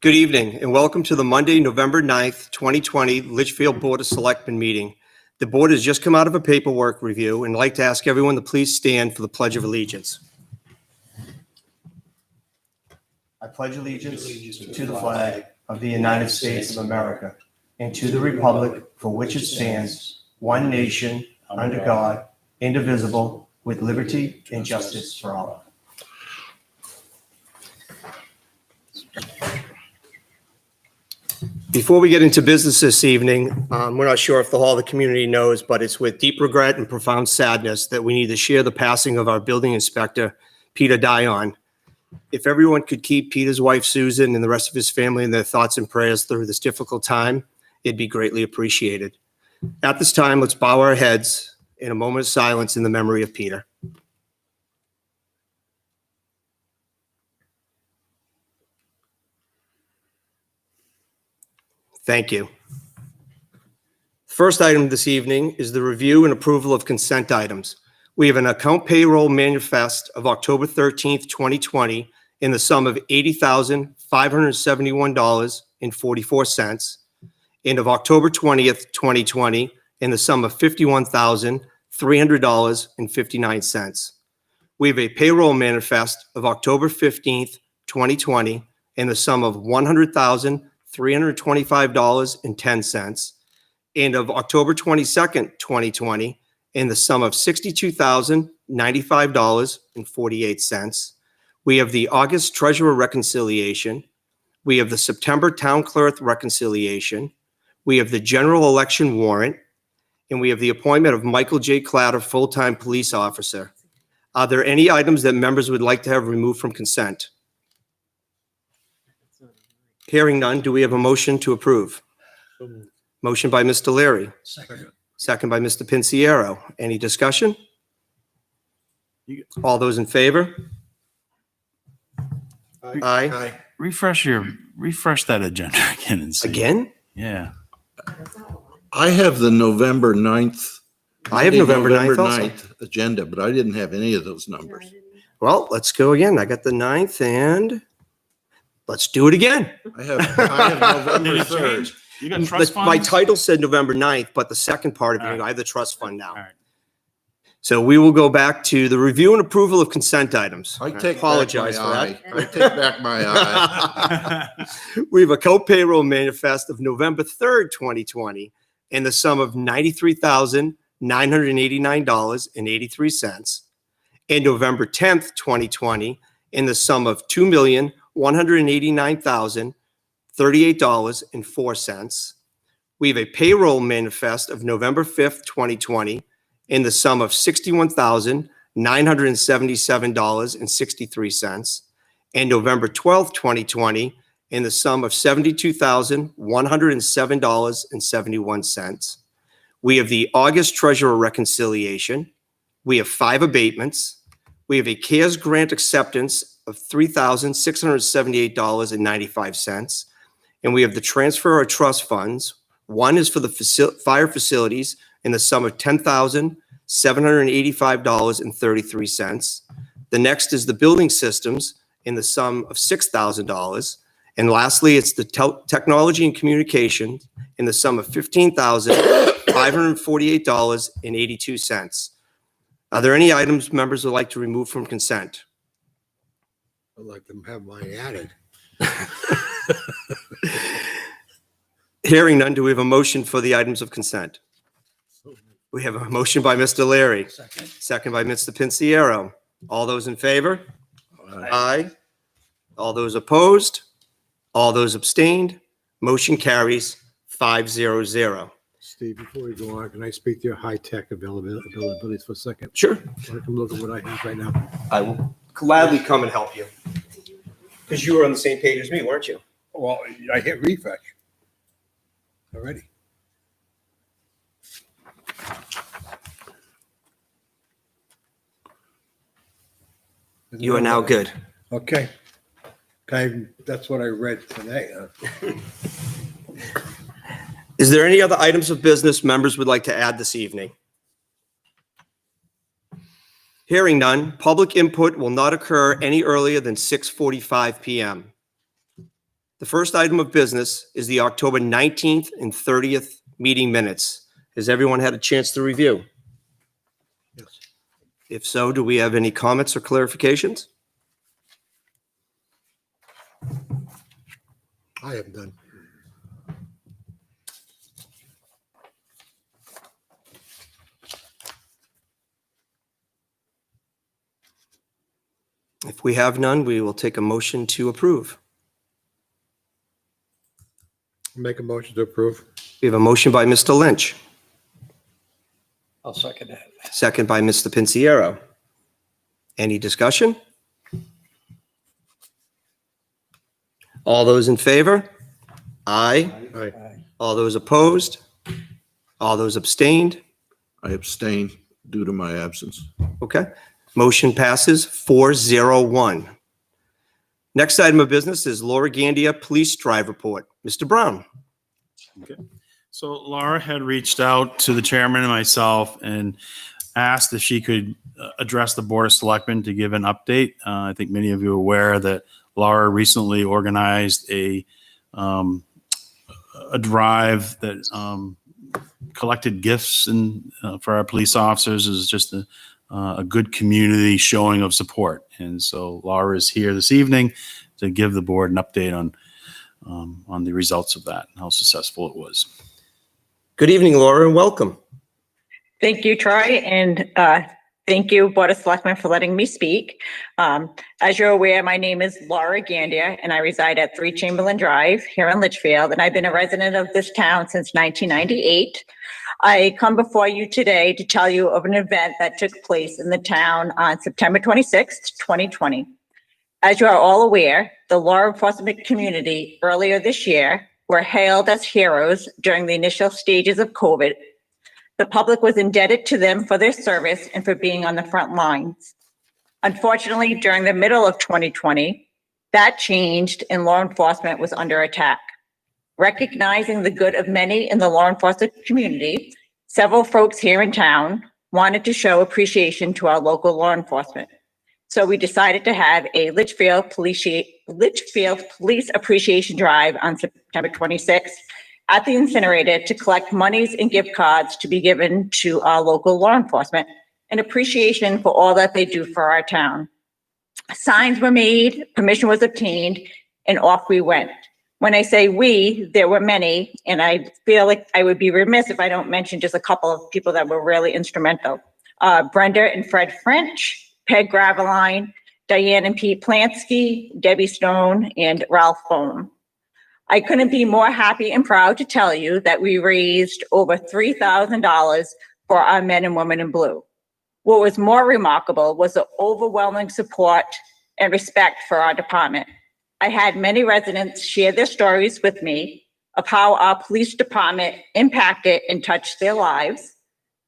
Good evening and welcome to the Monday, November 9th, 2020 Litchfield Board of Selectmen meeting. The board has just come out of a paperwork review and I'd like to ask everyone to please stand for the Pledge of Allegiance. I pledge allegiance to the flag of the United States of America and to the republic for which it stands, one nation, under God, indivisible, with liberty and justice for all. Before we get into business this evening, we're not sure if the whole of the community knows, but it's with deep regret and profound sadness that we need to share the passing of our building inspector, Peter Dion. If everyone could keep Peter's wife, Susan, and the rest of his family in their thoughts and prayers through this difficult time, it'd be greatly appreciated. At this time, let's bow our heads in a moment of silence in the memory of Peter. Thank you. First item this evening is the review and approval of consent items. We have an account payroll manifest of October 13th, 2020 in the sum of $80,571.44 and of October 20th, 2020 in the sum of $51,300.59. We have a payroll manifest of October 15th, 2020 in the sum of $100,325.10 and of October 22nd, 2020 in the sum of $62,095.48. We have the August treasurer reconciliation. We have the September town clerk reconciliation. We have the general election warrant, and we have the appointment of Michael J. Clatter, full-time police officer. Are there any items that members would like to have removed from consent? Hearing none, do we have a motion to approve? Motion by Mr. Leary. Second by Mr. Pinciero. Any discussion? All those in favor? Aye. Refresh that agenda again and see. Again? Yeah. I have the November 9th. I have November 9th also. 9th agenda, but I didn't have any of those numbers. Well, let's go again. I got the 9th and let's do it again. I have November Did it 3rd. change? You got trust funds? My title said November 9th, but the second part of it, All right. I have the trust fund now. All right. So we will go back to the review and approval of consent items. I take apologize back for my that. eye. I take back my eye. We have a co-payroll manifest of November 3rd, 2020 in the sum of $93,989.83 and November 10th, 2020 in the sum of $2,189,038.04. We have a payroll manifest of November 5th, 2020 in the sum of $61,977.63 and November 12th, 2020 in the sum of $72,107.71. We have the August treasurer reconciliation. We have 5 abatements. We have a CARES grant acceptance of $3,678.95. And we have the transfer of trust funds. One is for the fire facilities in the sum of $10,785.33. The next is the building systems in the sum of $6,000. And lastly, it's the technology and communication in the sum of $15,548.82. Are there any items members would like to remove from consent? I'd like to have mine added. Hearing none, do we have a motion for the items of consent? We have a motion by Mr. Leary, second by Mr. Pinciero. All those in favor? Aye. All those opposed? All those abstained? Motion carries 5-0-0. Steve, before we go on, can I speak to your high-tech availabilities for a second? Sure. I can look at what I have right now. I will gladly come and help you. Because you were on the same page as me, weren't you? Well, I hit refresh already. You are now good. Okay. That's what I read today. Is there any other items of business members would like to add this evening? Hearing none, public input will not occur any earlier than 6:45 p.m. The first item of business is the October 19th and 30th meeting minutes. Has everyone had a chance to review? Yes. If so, do we have any comments or clarifications? I have done. If we have none, we will take a motion to approve. Make a motion to approve. We have a motion by Mr. Lynch, I'll second that. second by Mr. Pinciero. Any discussion? All those in favor? Aye. Aye. All those opposed? All those abstained? I abstain due to my absence. Okay. Motion passes 4-0-1. Next item of business is Laura Gandia Police Drive Report. Mr. Brown. So Laura had reached out to the chairman and myself and asked if she could address the Board of Selectmen to give an update. I think many of you are aware that Laura recently organized a drive that collected gifts and for our police officers. Is just a good community showing of support. And so Laura is here this evening to give the board an update on the results of that and how successful it was. Good evening, Laura, and welcome. Thank you, Troy, and thank you, Board of Selectmen, for letting me speak. As you're aware, my name is Laura Gandia, and I reside at 3 Chamberlain Drive here in Litchfield, and I've been a resident of this town since 1998. I come before you today to tell you of an event that took place in the town on September 26th, 2020. As you are all aware, the law enforcement community earlier this year were hailed as heroes during the initial stages of COVID. The public was indebted to them for their service and for being on the front lines. Unfortunately, during the middle of 2020, that changed and law enforcement was under attack. Recognizing the good of many in the law enforcement community, several folks here in town wanted to show appreciation to our local law enforcement. So we decided to have a Litchfield Police Appreciation Drive on September 26th at the incinerator to collect monies and gift cards to be given to our local law enforcement in appreciation for all that they do for our town. Signs were made, permission was obtained, and off we went. When I say we, there were many, and I feel like I would be remiss if I don't mention just a couple of people that were really instrumental. Brenda and Fred French, Peg Graveline, Diane and Pete Plansky, Debbie Stone, and Ralph Foam. I couldn't be more happy and proud to tell you that we raised over $3,000 for our men and women in blue. What was more remarkable was the overwhelming support and respect for our department. I had many residents share their stories with me of how our police department impacted and touched their lives,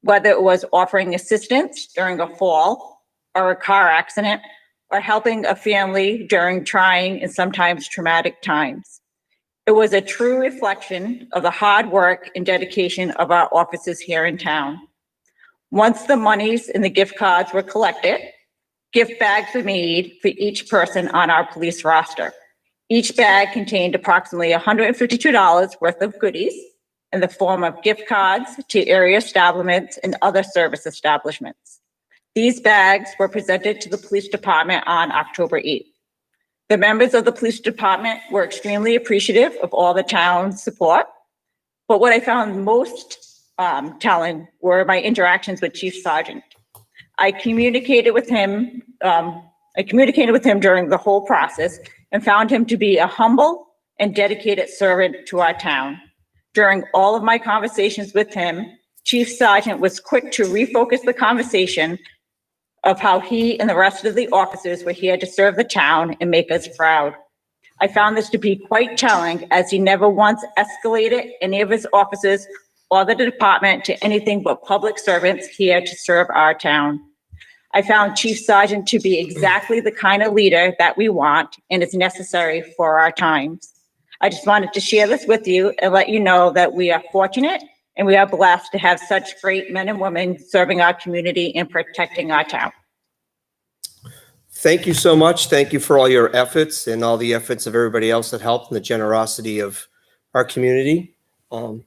whether it was offering assistance during a fall or a car accident, or helping a family during trying and sometimes traumatic times. It was a true reflection of the hard work and dedication of our officers here in town. Once the monies and the gift cards were collected, gift bags were made for each person on our police roster. Each bag contained approximately $152 worth of goodies in the form of gift cards to area establishments and other service establishments. These bags were presented to the police department on October 8th. The members of the police department were extremely appreciative of all the town's support. But what I found most telling were my interactions with Chief Sergeant. I communicated with him during the whole process and found him to be a humble and dedicated servant to our town. During all of my conversations with him, Chief Sergeant was quick to refocus the conversation of how he and the rest of the officers were here to serve the town and make us proud. I found this to be quite telling, as he never once escalated any of his officers or the department to anything but public servants here to serve our town. I found Chief Sergeant to be exactly the kind of leader that we want and is necessary for our times. I just wanted to share this with you and let you know that we are fortunate and we are blessed to have such great men and women serving our community and protecting our town. Thank you so much. Thank you for all your efforts and all the efforts of everybody else that helped and the generosity of our community. You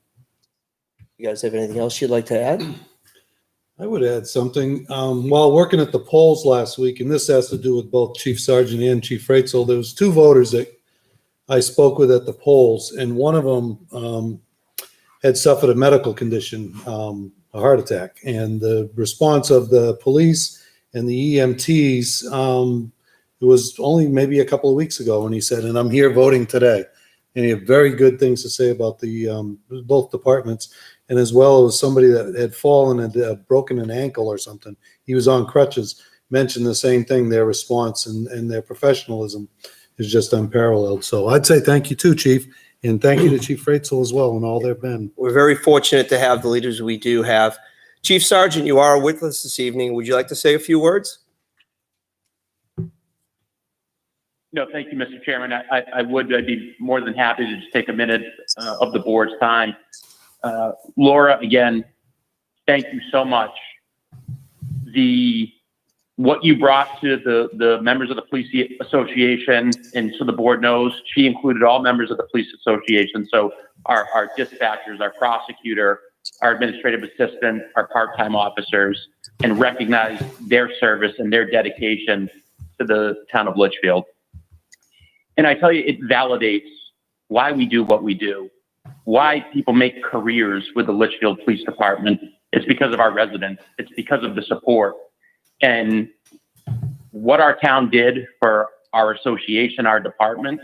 guys have anything else you'd like to add? I would add something. While working at the polls last week, and this has to do with both Chief Sargent and Chief Freitzel, there was 2 voters that I spoke with at the polls, and one of them had suffered a medical condition, a heart attack. And the response of the police and the EMTs, it was only maybe a couple of weeks ago when he said, and I'm here voting today. And he had very good things to say about the both departments, and as well as somebody that had fallen and broken an ankle or something. He was on crutches, mentioned the same thing. Their response and their professionalism is just unparalleled. So I'd say thank you too, Chief, and thank you to Chief Freitzel as well and all they've been. We're very fortunate to have the leaders we do have. Chief Sargent, you are with us this evening. Would you like to say a few words? No, thank you, Mr. Chairman. I'd be more than happy to just take a minute of the board's time. Laura, again, thank you so much. What you brought to the members of the police association, and so the board knows, she included all members of the police association. So our dispatchers, our prosecutor, our administrative assistant, our part-time officers, and recognize their service and their dedication to the town of Litchfield. And I tell you, it validates why we do what we do, why people make careers with the Litchfield Police Department. It's because of our residents. It's because of the support. And what our town did for our association, our department,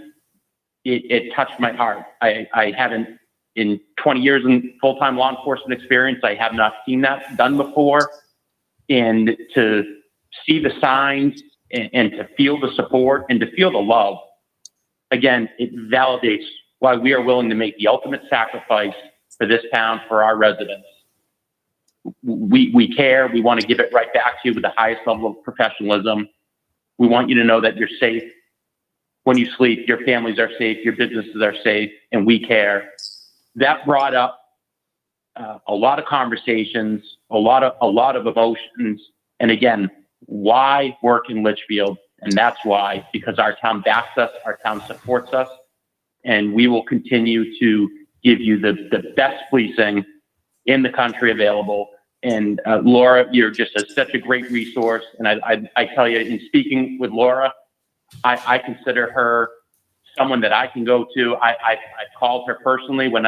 it touched my heart. I haven't, in 20 years in full-time law enforcement experience, I have not seen that done before. And to see the signs and to feel the support and to feel the love, again, it validates why we are willing to make the ultimate sacrifice for this town, for our residents. We care. We want to give it right back to you with the highest level of professionalism. We want you to know that you're safe when you sleep, your families are safe, your businesses are safe, and we care. That brought up a lot of conversations, a lot of emotions, and again, why work in Litchfield? And that's why, because our town backs us, our town supports us, and we will continue to give you the best policing in the country available. And Laura, you're just such a great resource. And I tell you, in speaking with Laura, I consider her someone that I can go to. I called her personally when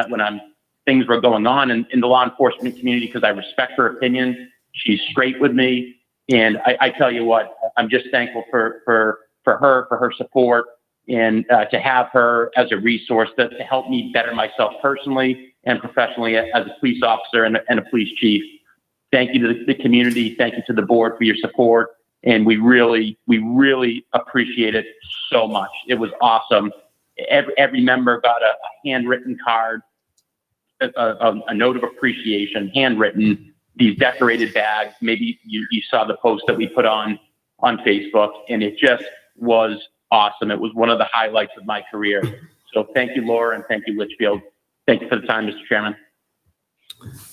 things were going on in the law enforcement community because I respect her opinion. She's straight with me. And I tell you what, I'm just thankful for her support, and to have her as a resource to help me better myself personally and professionally as a police officer and a police chief. Thank you to the community. Thank you to the board for your support. And we really appreciate it so much. It was awesome. Every member got a handwritten card, a note of appreciation, handwritten, these decorated bags. Maybe you saw the post that we put on Facebook, and it just was awesome. It was one of the highlights of my career. So thank you, Laura, and thank you, Litchfield. Thank you for the time, Mr. Chairman.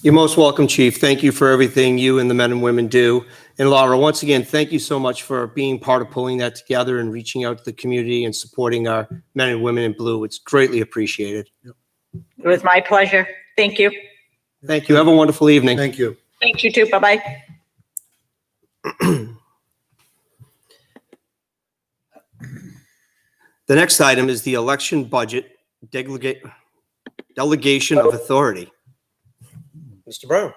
You're most welcome, Chief. Thank you for everything you and the men and women do. And Laura, once again, thank you so much for being part of pulling that together and reaching out to the community and supporting our men and women in blue. It's greatly appreciated. It was my pleasure. Thank you. Thank you. Have a wonderful evening. Thank you. Thanks, you too. Bye-bye. The next item is the election budget delegation of authority. Mr. Brown.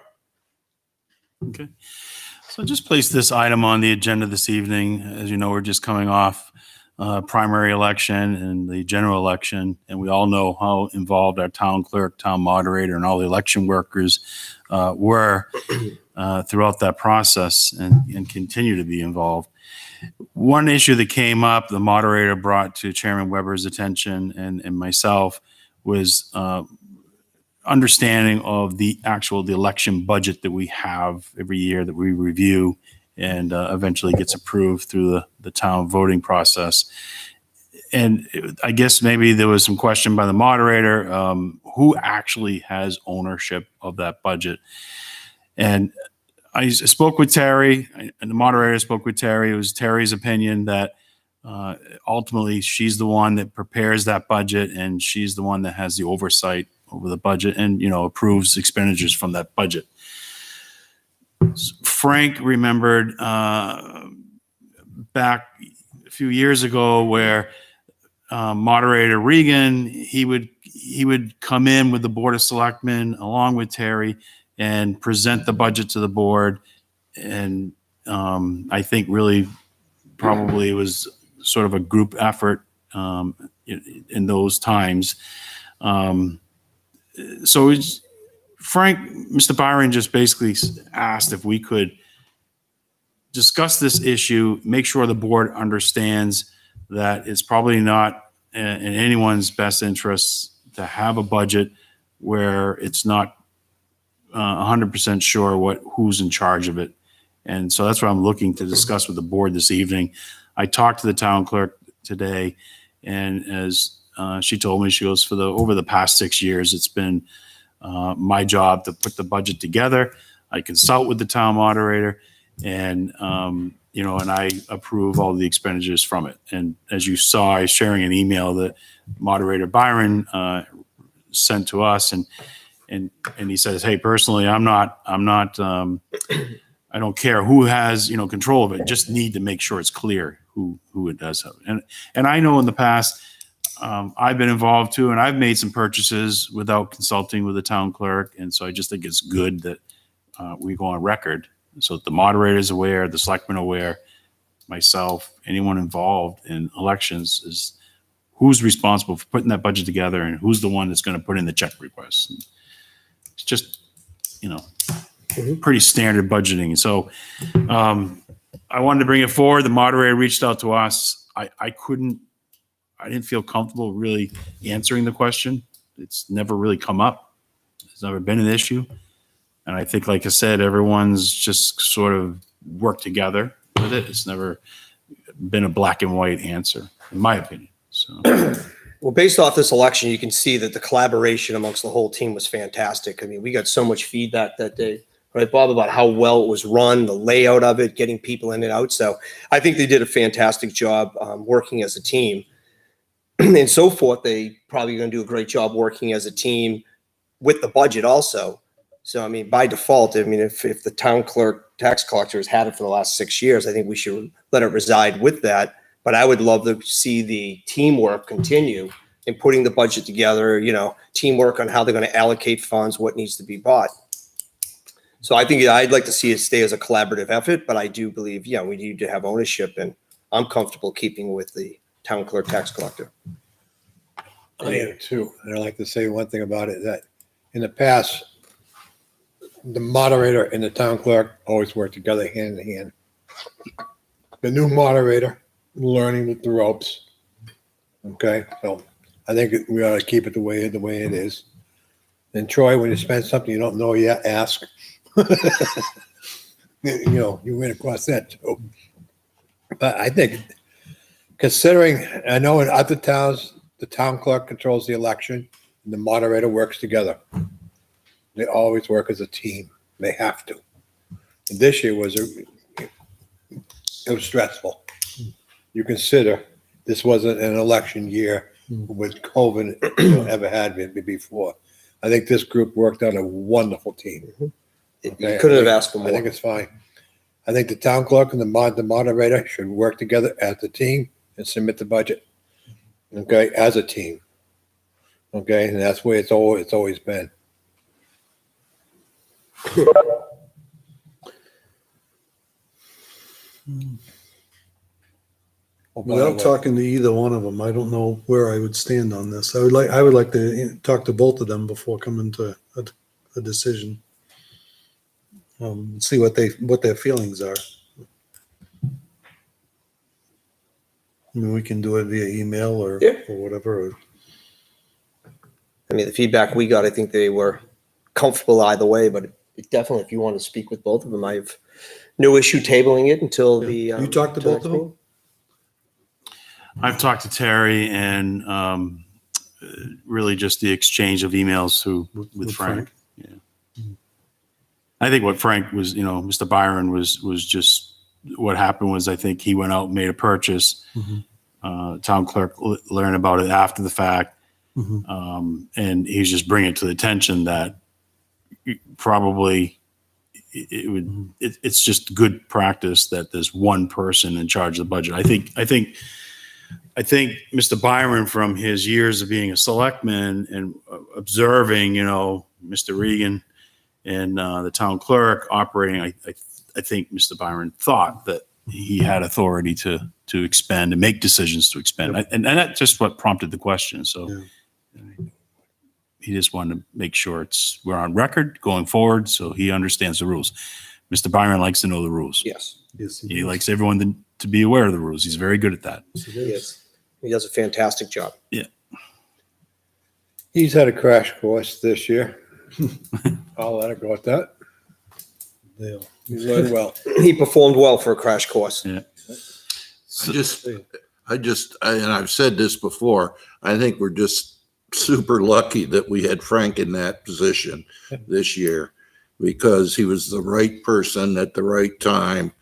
Okay. So I just placed this item on the agenda this evening. As you know, we're just coming off primary election and the general election, and we all know how involved our town clerk, town moderator, and all the election workers were throughout that process and continue to be involved. One issue that came up, the moderator brought to Chairman Weber's attention and myself, was understanding of the election budget that we have every year that we review and eventually gets approved through the town voting process. And I guess maybe there was some question by the moderator, who actually has ownership of that budget? And I spoke with Terry, and the moderator spoke with Terry. It was Terry's opinion that ultimately she's the one that prepares that budget, and she's the one that has the oversight over the budget and, approves expenditures from that budget. Frank remembered back a few years ago where moderator Regan, he would come in with the Board of Selectmen along with Terry and present the budget to the board. And I think really probably it was sort of a group effort in those times. So Mr. Byron just basically asked if we could discuss this issue, make sure the board understands that it's probably not in anyone's best interest to have a budget where it's not 100% sure who's in charge of it. And so that's what I'm looking to discuss with the board this evening. I talked to the town clerk today, and as she told me, she goes, over the past 6 years, it's been my job to put the budget together. I consult with the town moderator, and and I approve all the expenditures from it. And as you saw, I was sharing an email that moderator Byron sent to us, and he says, "Hey, personally, I'm not. I don't care who has control of it. Just need to make sure it's clear who it does have." And I know in the past I've been involved too, and I've made some purchases without consulting with the town clerk, and so I just think it's good that we go on record so that the moderator is aware, the selectmen are aware, myself, anyone involved in elections is who's responsible for putting that budget together and who's the one that's going to put in the check requests. And it's just pretty standard budgeting. So I wanted to bring it forward. The moderator reached out to us. I didn't feel comfortable really answering the question. It's never really come up. It's never been an issue. And I think, like I said, everyone's just sort of worked together with it. It's never been a black and white answer, in my opinion. So, Well, based off this election, you can see that the collaboration amongst the whole team was fantastic. I mean, we got so much feedback that day, right, Bob, about how well it was run, the layout of it, getting people in and out. So I think they did a fantastic job working as a team. And so forth, they probably going to do a great job working as a team with the budget also. So, I mean, by default, I mean, if the town clerk, tax collector has had it for the last 6 years, I think we should let it reside with that. But I would love to see the teamwork continue in putting the budget together, teamwork on how they're going to allocate funds, what needs to be bought. So I think I'd like to see it stay as a collaborative effort, but I do believe, we need to have ownership, and I'm comfortable keeping with the town clerk, tax collector. I am too. And I'd like to say one thing about it, that in the past, the moderator and the town clerk always work together hand in hand. The new moderator, learning the ropes. Okay, so I think we ought to keep it the way it is. And Troy, when you spend something you don't know yet, ask. You went across that too. But I think, considering, I know in other towns, the town clerk controls the election and the moderator works together. They always work as a team. They have to. And this year was stressful. You consider this wasn't an election year with COVID ever had before. I think this group worked on a wonderful team. Okay? You couldn't have asked for more. I think it's fine. I think the town clerk and the moderator should work together as a team and submit the budget. Okay, as a team. Okay, and that's where it's always been. Without talking to either one of them, I don't know where I would stand on this. I would like to talk to both of them before coming to a decision. See what their feelings are. I mean, we can do it via email or whatever. I mean, the feedback we got, I think they were comfortable either way, but definitely, if you want to speak with both of them, I have no issue tabling it until the. You talked to till both next of them? meeting. I've talked to Terry and really just the exchange of emails with Frank. Yeah. I think what Frank was, Mr. Byron was just, what happened was, I think he went out and made a purchase. Town clerk learned about it after the fact. And he's just bringing it to the attention that probably it's just good practice that there's one person in charge of the budget. I think Mr. Byron, from his years of being a selectman and observing, Mr. Regan and the town clerk operating, I think Mr. Byron thought that he had authority to expend and make decisions to expend. And that's just what prompted the question. So he just wanted to make sure we're on record going forward, so he understands the rules. Mr. Byron likes to know the rules. Yes, He likes everyone to be aware of the rules. He's very good at that. he is. He does a fantastic job. He's had a crash course this year. I'll let it go at that. Yeah. He's learned well. He performed well for a crash course. Yeah. And I've said this before, I think we're just super lucky that we had Frank in that position this year, because he was the right person at the right time.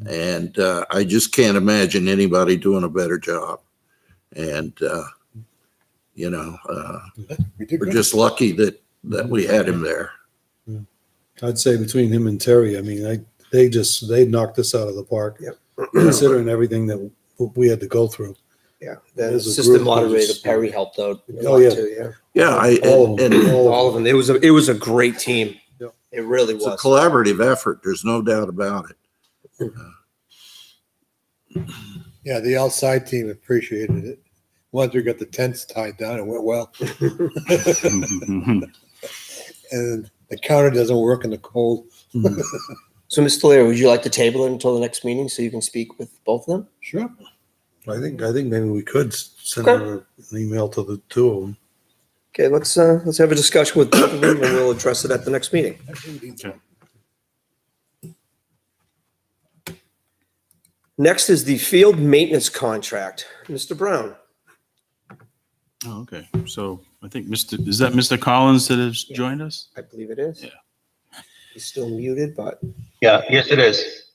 And I just can't imagine anybody doing a better job. And, We did we're good. just lucky that we had him there. I'd say between him and Terry, I mean, they knocked us out of the park. Yep. Considering everything that we had to go through. Yeah, the As a assistant group, moderator, just- Perry, helped out a Oh, lot yeah. too, yeah. Yeah, All of them. All of them. It was a great team. Yep. It really it's a was. collaborative effort. There's no doubt about it. Yeah, the outside team appreciated it. Once we got the tents tied down, it went well. And the counter doesn't work in the cold. So, Mr. Lear, would you like to table it until the next meeting so you can speak with both of them? Sure. I think maybe we could send Okay. her an email to the two of them. Okay, let's have a discussion with both of them, and we'll address it at the next meeting. Next is the field maintenance contract. Mr. Brown. Oh, okay. So I think is that Mr. Collins that has joined us? I believe it is. Yeah. He's still muted, but Yeah, yes, it is.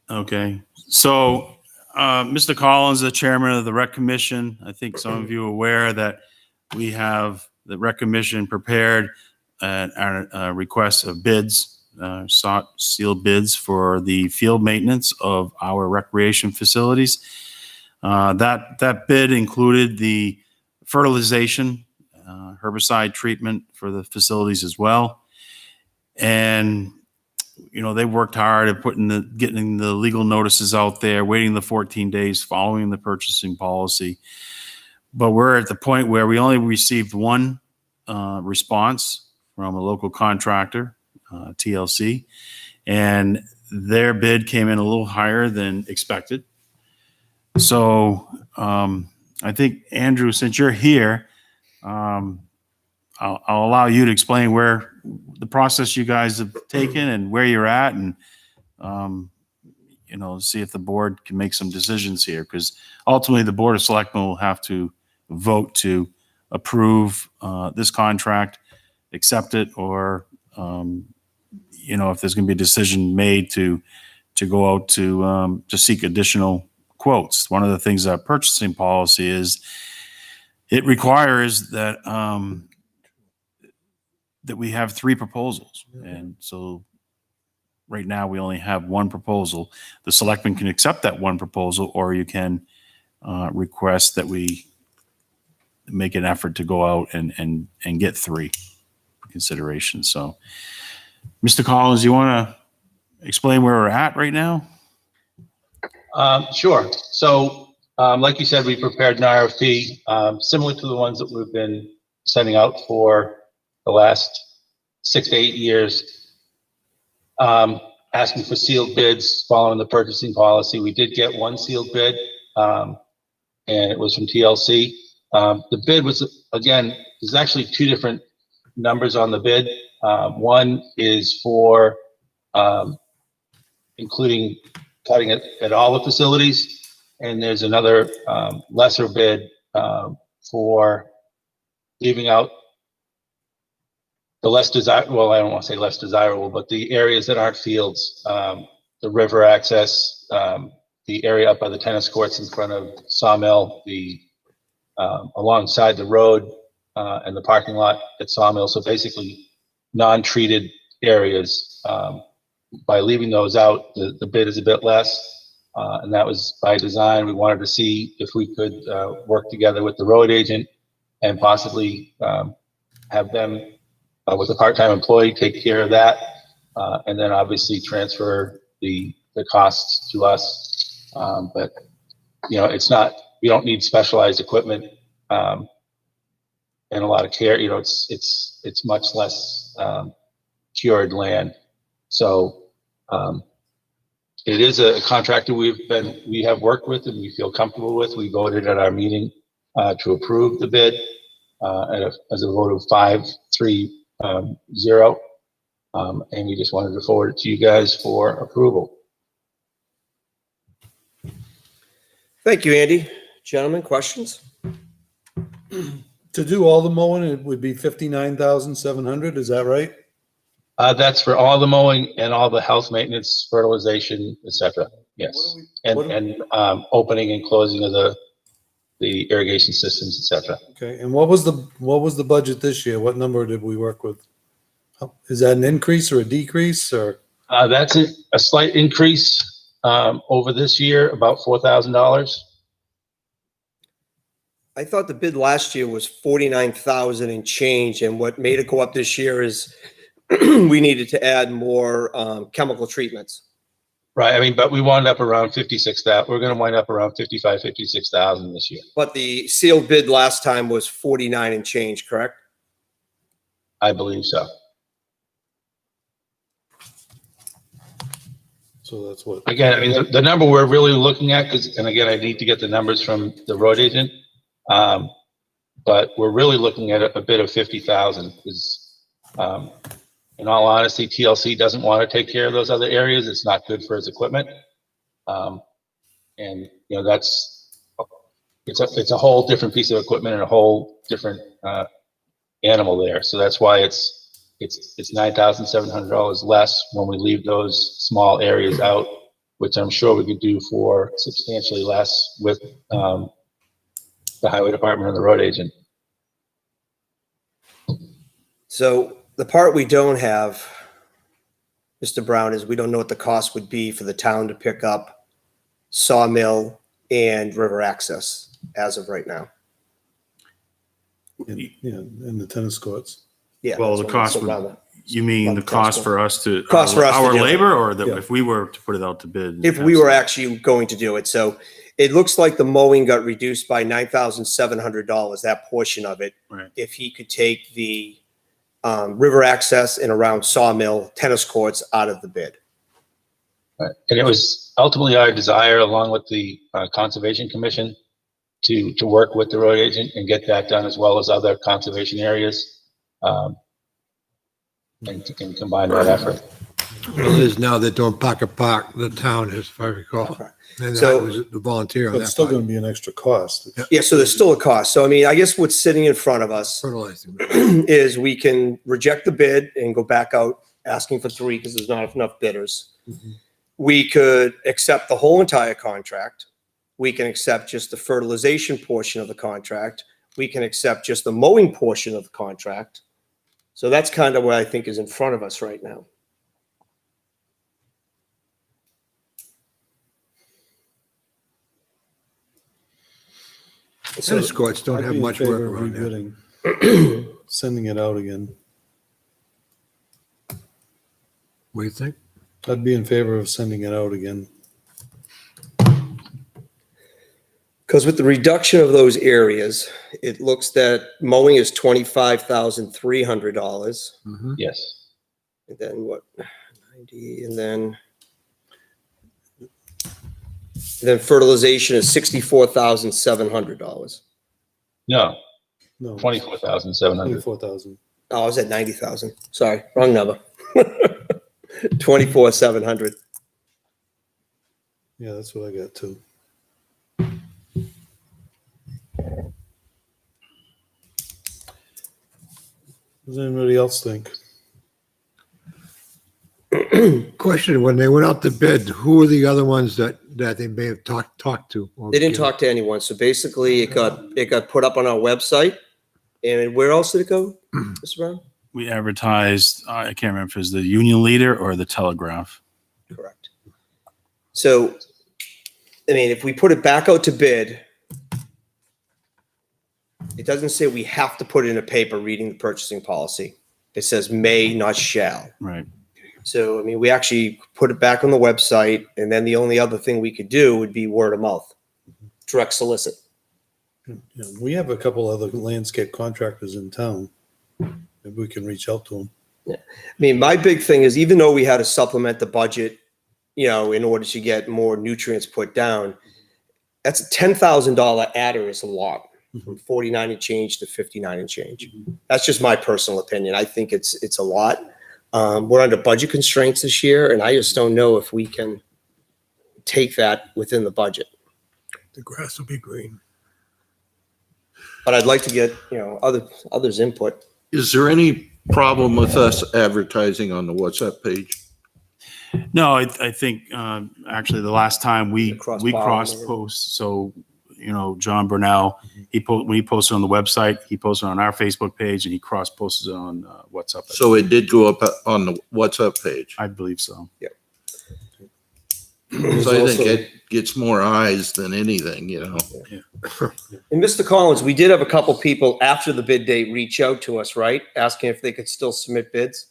Okay. So, Mr. Collins, the chairman of the Rec Commission, I think some of you are aware that we have the Rec Commission prepared a request of bids, sought sealed bids for the field maintenance of our recreation facilities. That bid included the fertilization, herbicide treatment for the facilities as well. And they worked hard at getting the legal notices out there, waiting the 14 days following the purchasing policy. But we're at the point where we only received one response from a local contractor, TLC, and their bid came in a little higher than expected. So I think, Andrew, since you're here, I'll allow you to explain where the process you guys have taken and where you're at, and see if the board can make some decisions here, because ultimately the Board of Selectmen will have to vote to approve this contract, accept it, or if there's going to be a decision made to go out to seek additional quotes. One of the things that purchasing policy is, it requires that that we have 3 proposals. And so right now we only have one proposal. The selectmen can accept that one proposal, or you can request that we make an effort to go out and get 3 considerations. So, Mr. Collins, you want to explain where we're at right now? Sure. So, like you said, we prepared an RFP similar to the ones that we've been sending out for the last 6 to 8 years, asking for sealed bids following the purchasing policy. We did get one sealed bid, and it was from TLC. The bid was, again, there's actually 2 different numbers on the bid. One is for including cutting it at all the facilities, and there's another lesser bid for leaving out the less well, I don't want to say less desirable, but the areas that aren't fields, the river access, the area up by the tennis courts in front of Sawmill, the alongside the road, and the parking lot at Sawmill. So basically non-treated areas. By leaving those out, the bid is a bit less. And that was by design. We wanted to see if we could work together with the road agent and possibly have them with a part-time employee take care of that. And then obviously transfer the costs to us. But, you know, it's not, we don't need specialized equipment and a lot of care. You know, it's much less cured land. So it is a contractor we have worked with and we feel comfortable with. We voted at our meeting to approve the bid as a vote of 5-3-0. And we just wanted to forward it to you guys for approval. Thank you, Andy. Gentlemen, questions? To do all the mowing, it would be 59,700, is that right? That's for all the mowing and all the health maintenance, fertilization, etc. Yes, and opening and closing of the irrigation systems, etc. Okay, and what was the budget this year? What number did we work with? Is that an increase or a decrease or? That's a slight increase over this year, about $4,000. I thought the bid last year was 49,000 and change, and what made it go up this year is we needed to add more chemical treatments. Right. I mean, but we wound up around 56,000. We're going to wind up around 56,000 this year. But the sealed bid last time was 49 and change, correct? I believe so. So that's what. Again, I mean, the number we're really looking at, and again, I need to get the numbers from the road agent, but we're really looking at a bid of 50,000 because, in all honesty, TLC doesn't want to take care of those other areas. It's not good for his equipment. And, you know, it's a whole different piece of equipment and a whole different animal there. So that's why it's $9,700 less when we leave those small areas out, which I'm sure we could do for substantially less with the highway department and the road agent. So the part we don't have, Mr. Brown, is we don't know what the cost would be for the town to pick up Sawmill and river access as of right now. In the tennis courts. Yeah. Well, that's the what cost it's would, around. you mean the cost for us to, Cost for us to our do it. labor, or that Yeah. if we were to put it out to bid? If we were actually going to do it. So it looks like the mowing got reduced by $9,700, that portion of it. Right. If he could take the river access and around Sawmill tennis courts out of the bid. Right. And it was ultimately our desire, along with the Conservation Commission, to work with the road agent and get that done, as well as other conservation areas, and combine that effort. Well, it is now they're doing Pocket Park, the town is, if I recall. And So- that was the volunteer on But that it's still part. going to be an extra cost. Yeah, so there's still a cost. So I mean, I guess what's sitting in front of us Fertilizing. is we can reject the bid and go back out asking for 3 because there's not enough bidders. Mhm. We could accept the whole entire contract. We can accept just the fertilization portion of the contract. We can accept just the mowing portion of the contract. So that's kind of what I think is in front of us right now. Tennis courts don't I'd have be in much favor work of around there. rebbidding, sending it out again. What do you think? I'd be in favor of sending it out again. Because with the reduction of those areas, it looks that mowing is $25,300. Mhm. Yes. And then what, 90, and then fertilization is $64,700. No, No, 24,700. 24,000. Oh, I was at 90,000. Sorry, wrong number. 24,700. Yeah, that's what I got too. What does anybody else think? Question, when they went out to bid, who were the other ones that they may have talked to? or They didn't given- talk to anyone. So basically it got put up on our website. And where else did it go, Mr. Brown? We advertised, I can't remember if it was the Union Leader or the Telegraph. Correct. So, I mean, if we put it back out to bid, it doesn't say we have to put it in a paper reading the purchasing policy. It says may, not shall. Right. So, I mean, we actually put it back on the website, and then the only other thing we could do would be word of mouth, direct solicit. Yeah, we have a couple other landscape contractors in town. Maybe we can reach out to them. I mean, my big thing is even though we had to supplement the budget, you know, in order to get more nutrients put down, that's a $10,000 adder is a lot, from 49 and change to 59 and change. That's just my personal opinion. I think it's a lot. We're under budget constraints this year, and I just don't know if we can take that within the budget. The grass will be green. But I'd like to get, you know, others' input. Is there any problem with us advertising on the WhatsApp page? No, I think actually the last time we The cross cross pollinate. post, so you know John Burnell, when he posted on the website, he posted on our Facebook page, and he cross posted it on WhatsApp. So it did go up on the WhatsApp page. I believe so. So I think it gets more eyes than anything, you know. And Mr. Collins, we did have a couple people after the bid date reach out to us, right? Asking if they could still submit bids.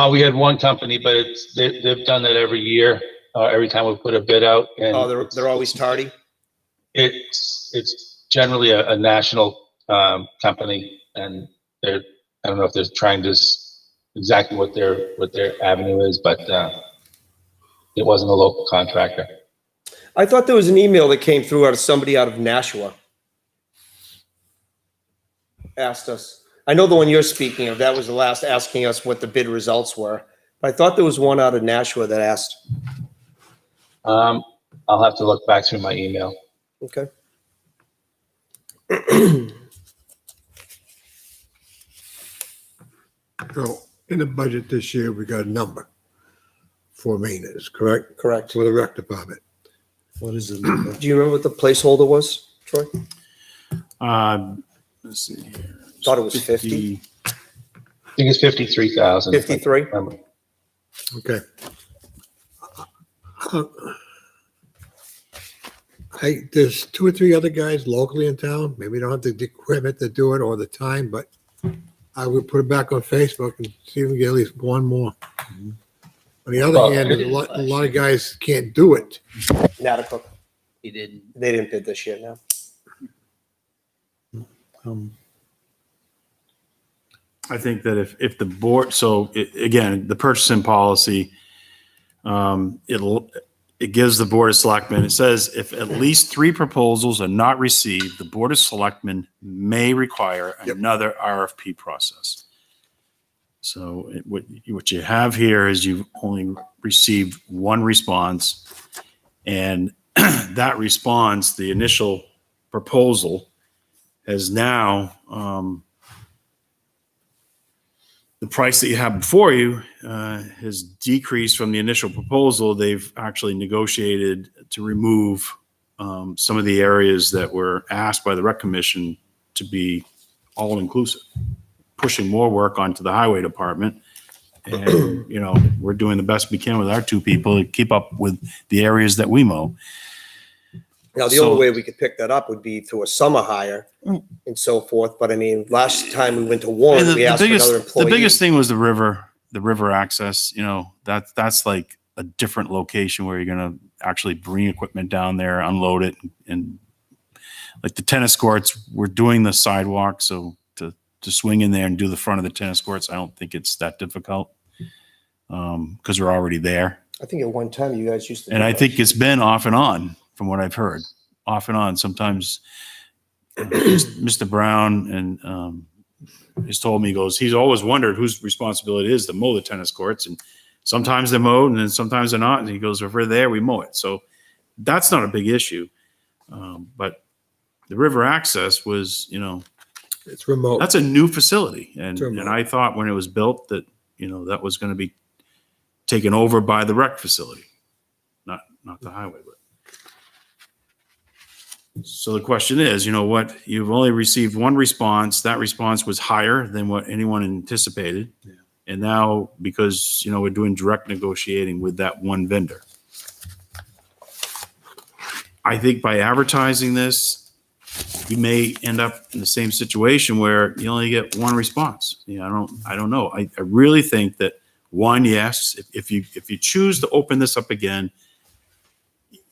We had one company, but they've done that every year, every time we put a bid out. And Oh, they're always tardy? It's generally a national company, and I don't know if they're trying to exactly what their avenue is, but it wasn't a local contractor. I thought there was an email that came through out of somebody out of Nashua. Asked us. I know the one you're speaking of, that was the last asking us what the bid results were. But I thought there was one out of Nashua that asked. I'll have to look back through my email. Okay. So in the budget this year, we got a number for maintenance, correct? Correct. For the rec department. What is it? number? Do you remember what the placeholder was, Troy? Let's see here. Thought it was 50. I think it's 53,000. 53? Okay. There's 2 or 3 other guys locally in town. Maybe don't have the equipment to do it or the time, but I would put it back on Facebook and see if we can get at least one more. On the other hand, there's a lot of guys can't do it. Natticook. He didn't. They didn't bid this year, no. I think that if the board, again, the purchasing policy, it gives the Board of Selectmen, it says if at least 3 proposals are not received, the Board of Selectmen may require another RFP process. So what you have here is you've only received 1 response, and that response, the initial proposal, has now the price that you have before you has decreased from the initial proposal. They've actually negotiated to remove some of the areas that were asked by the Rec Commission to be all-inclusive, pushing more work onto the Highway Department. And, you know, we're doing the best we can with our 2 people to keep up with the areas that we mow. Now, the So- only way we could pick that up would be through a summer hire and so forth. But I mean, last time we went to Warren, And we asked for another employee. the biggest thing was the river access. You know, that's like a different location where you're going to actually bring equipment down there, unload it, and like the tennis courts, we're doing the sidewalk. So to swing in there and do the front of the tennis courts, I don't think it's that difficult because we're already there. I think at one time you guys used to. And do I that. think it's been off and on from what I've heard, off and on. Sometimes Mr. Brown and has told me, he goes, he's always wondered whose responsibility it is to mow the tennis courts. And sometimes they're mowed and then sometimes they're not. And he goes, if we're there, we mow it. So that's not a big issue. But the river access was, you know, It's remote. That's a new facility. And Sure. I thought when it was built that, that was going to be taken over by the rec facility, not the highway. But so the question is, you've only received one response. That response was higher than what anyone anticipated. Yeah. And now, because, we're doing direct negotiating with that one vendor, I think by advertising this, you may end up in the same situation where you only get one response. I don't know. I really think that one, yes, if you choose to open this up again,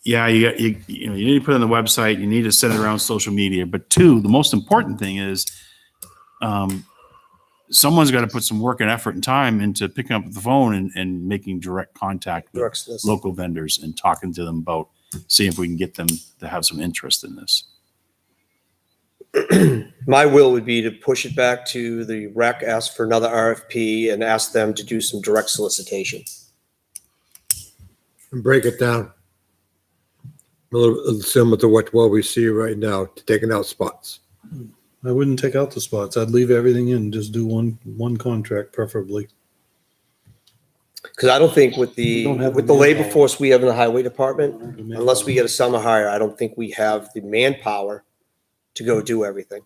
yeah, you need to put it on the website. You need to send it around social media. But two, the most important thing is, someone's got to put some work and effort and time into picking up the phone and making direct contact with Direct solicit. local vendors and talking to them about seeing if we can get them to have some interest in this. My will would be to push it back to the rec, ask for another RFP, and ask them to do some direct solicitation. And break it down. A little similar to what we see right now, taking out spots. I wouldn't take out the spots. I'd leave everything in, just do one contract preferably. Because I don't think with We the don't have the labor manpower. force we have in the highway department, unless we get a summer hire, I don't think we have the manpower to go do everything.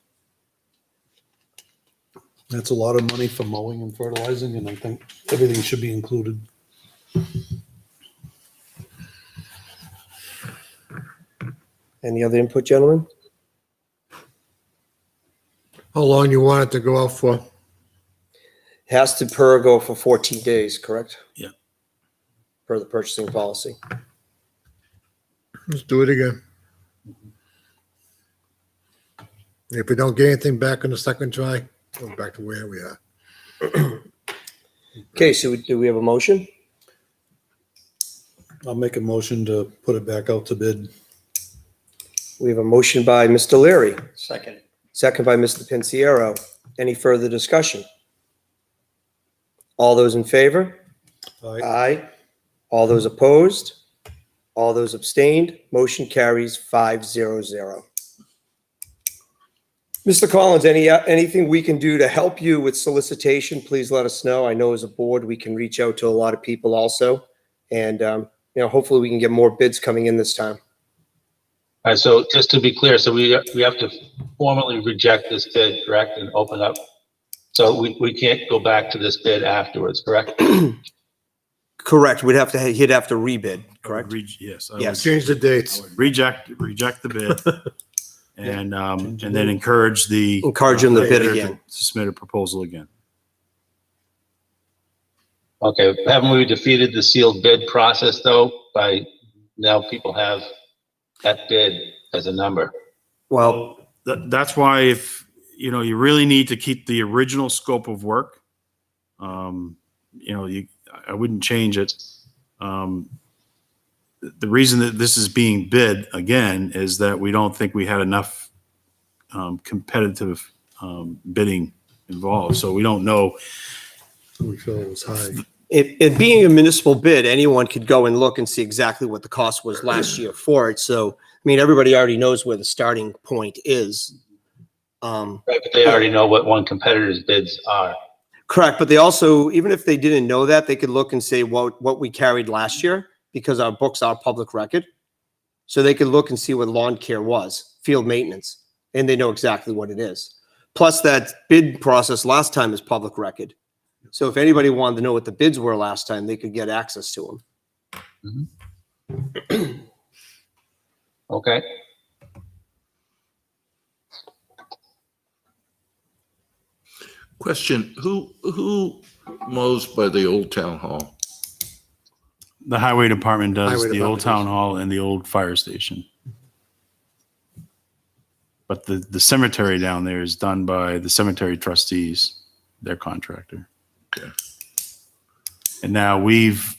That's a lot of money for mowing and fertilizing, and I think everything should be included. Any other input, gentlemen? How long you want it to go out for? Has to go for 14 days, correct? Yeah. Per the purchasing policy. Let's do it again. If we don't get anything back on the second try, go back to where we are. Okay, so do we have a motion? I'll make a motion to put it back out to bid. We have a motion by Mr. Leary, Second. second by Mr. Pinciero. Any further discussion? All those in favor? Aye. All those opposed? All those abstained? Motion carries 5-0-0. Mr. Collins, anything we can do to help you with solicitation, please let us know. I know as a board, we can reach out to a lot of people also. And, hopefully we can get more bids coming in this time. All right, so just to be clear, so we have to formally reject this bid, correct, and open up. So we can't go back to this bid afterwards, correct? Correct. He'd have to rebid, correct? Yes. Yes. Change the dates. Reject the bid and then encourage Encourage them to bid bidder again. to submit a proposal again. Okay, haven't we defeated the sealed bid process though, by now people have that bid as a number? Well, That's why if, you really need to keep the original scope of work. I wouldn't change it. The reason that this is being bid again is that we don't think we had enough competitive bidding involved. So we don't know. We feel it was high. it being a municipal bid, anyone could go and look and see exactly what the cost was last year for it. So, everybody already knows where the starting point is. Right, but they already know what one competitor's bids are. Correct, but they also, even if they didn't know that, they could look and say what we carried last year, because our books are public record. So they could look and see what lawn care was, field maintenance, and they know exactly what it is. Plus that bid process last time is public record. So if anybody wanted to know what the bids were last time, they could get access to them. Okay. Question, who mows by the old town hall? The highway department does Highway the old department town hall and the old fire station. But the cemetery down there is done by the cemetery trustees, their contractor. Okay. And now we've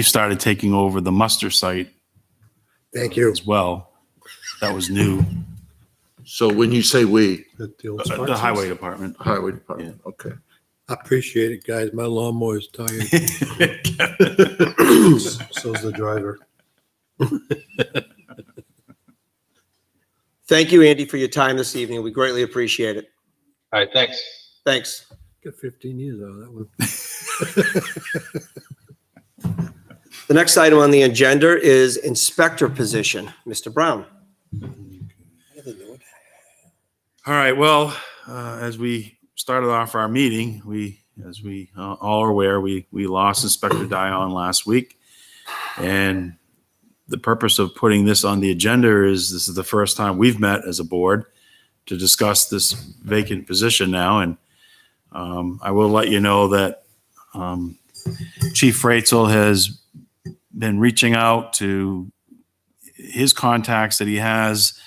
started taking over the muster site Thank you. as well. That was new. So when you say we, At the old The Sparks highway house. department. highway department, okay. I appreciate it, guys. My lawnmower is tired. So's the driver. Thank you, Andy, for your time this evening. We greatly appreciate it. All right, thanks. Thanks. Got 15 years out of that one. The next item on the agenda is inspector position. Mr. Brown. All right, well, as we started off our meeting, as we all are aware, we lost Inspector Dion last week. And the purpose of putting this on the agenda is this is the first time we've met as a board to discuss this vacant position now. And I will let you know that Chief Freitzel has been reaching out to his contacts that he has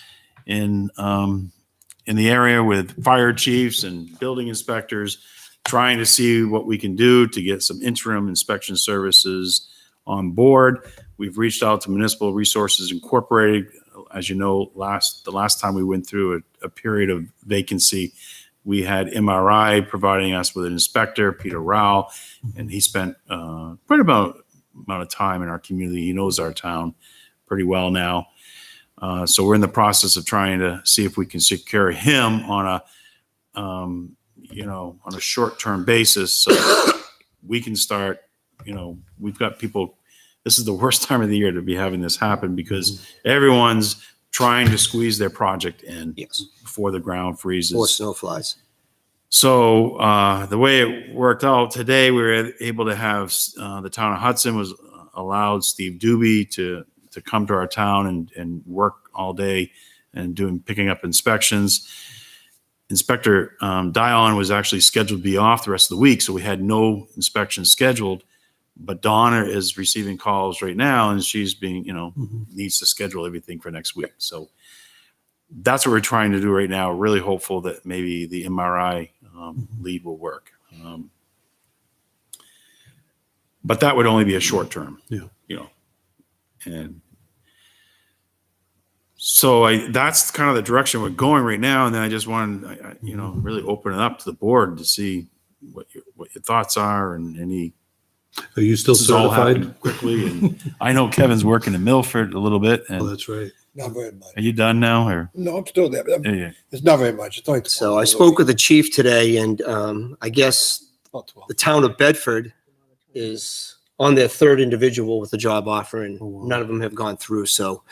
in the area with fire chiefs and building inspectors, trying to see what we can do to get some interim inspection services on board. We've reached out to Municipal Resources Incorporated. As you know, the last time we went through a period of vacancy, we had MRI providing us with an inspector, Peter Rao, and he spent quite amount of time in our community. He knows our town pretty well now. So we're in the process of trying to see if we can secure him on a short-term basis, so we can start. We've got people. This is the worst time of the year to be having this happen because everyone's trying to squeeze their project in before the ground freezes Or snow flies. So the way it worked out today, we were able to have the town of Hudson was allowed Steve Doobie to come to our town and work all day and picking up inspections. Inspector Dion was actually scheduled to be off the rest of the week, so we had no inspections scheduled. But Donna is receiving calls right now, and she's being, needs to schedule everything for next week. So that's what we're trying to do right now. Really hopeful that maybe the MRI lead will work. But that would only be a short term. And so that's kind of the direction we're going right now. And then I just wanted, really open it up to the board to see what your thoughts are and any. Are you still This has all certified? happened quickly, and I know Kevin's working in Milford a little bit. And Oh, that's right. Not very much. are you done now, or? No, I'm still there. But Yeah. it's not very much. It's only 12. So I spoke with the chief today, and I guess About 12. the town of Bedford is on their third individual with a job offer, and Oh, wow. none of them have gone through. So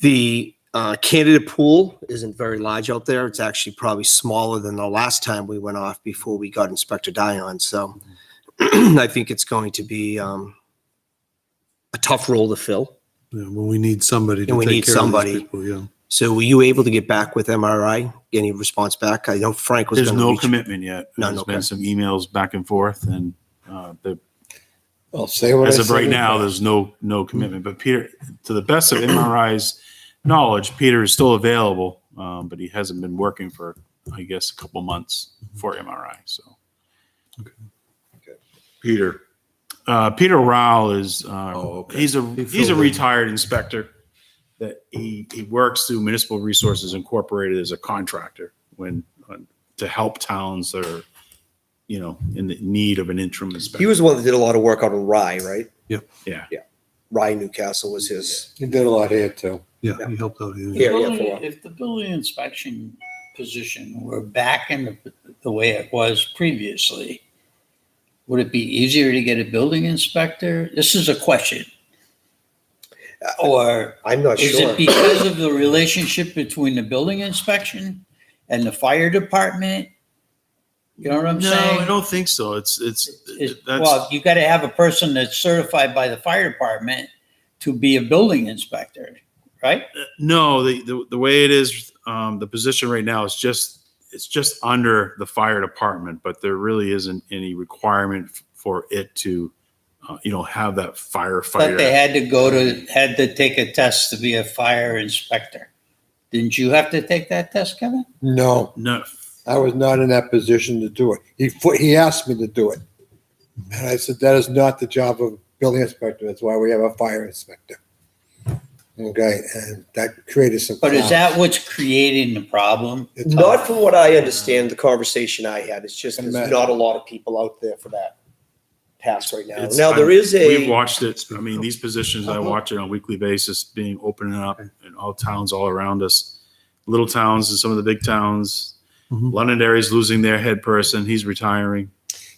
the candidate pool isn't very large out there. It's actually probably smaller than the last time we went off before we got Inspector Dion. So I think it's going to be a tough role to fill. Yeah, well, we need somebody to And we take need care of somebody. these people, yeah. So were you able to get back with MRI? Any response back? I know Frank was There's going to no reach. commitment yet. No, There's okay. been some emails back and forth, and I'll say what as I of said right now, before. there's no commitment. But Peter, to the best of MRI's knowledge, Peter is still available, but he hasn't been working for, I guess, a couple months for MRI. So Peter. Peter Rao is okay. he's a filled in. retired inspector that he works through Municipal Resources Incorporated as a contractor to help towns that are in the need of an interim inspector. He was the one that did a lot of work out in Rye, right? Yeah. Rye, Newcastle was his. He did a lot here too. Yeah, he helped out here. Yeah, yeah, for a while. If the building inspection position were back in the way it was previously, would it be easier to get a building inspector? This is a question. Or I'm not is sure. it because of the relationship between the building inspection and the fire department? You know what I'm No, saying? I don't think so. It's Well, you got to have a person that's certified by the fire department to be a building inspector, right? no, the way it is, the position right now is it's just under the fire department, but there really isn't any requirement for it to, have that But firefighter. they had to take a test to be a fire inspector. Didn't you have to take that test, Kevin? No, No, I was not in that position to do it. He asked me to do it. And I said, that is not the job of a building inspector. That's why we have a fire inspector. Okay, and that created some. But is that what's creating the problem? It's Not from what I understand, the conversation I had. It's just there's Imagine. not a lot of people out there for that task right now. it's- Now, there is we've a, watched it. I mean, these positions, I watch it on a weekly basis being opening up in all towns all around us. little towns and some of the big towns. Londonderry's losing their head person. He's retiring.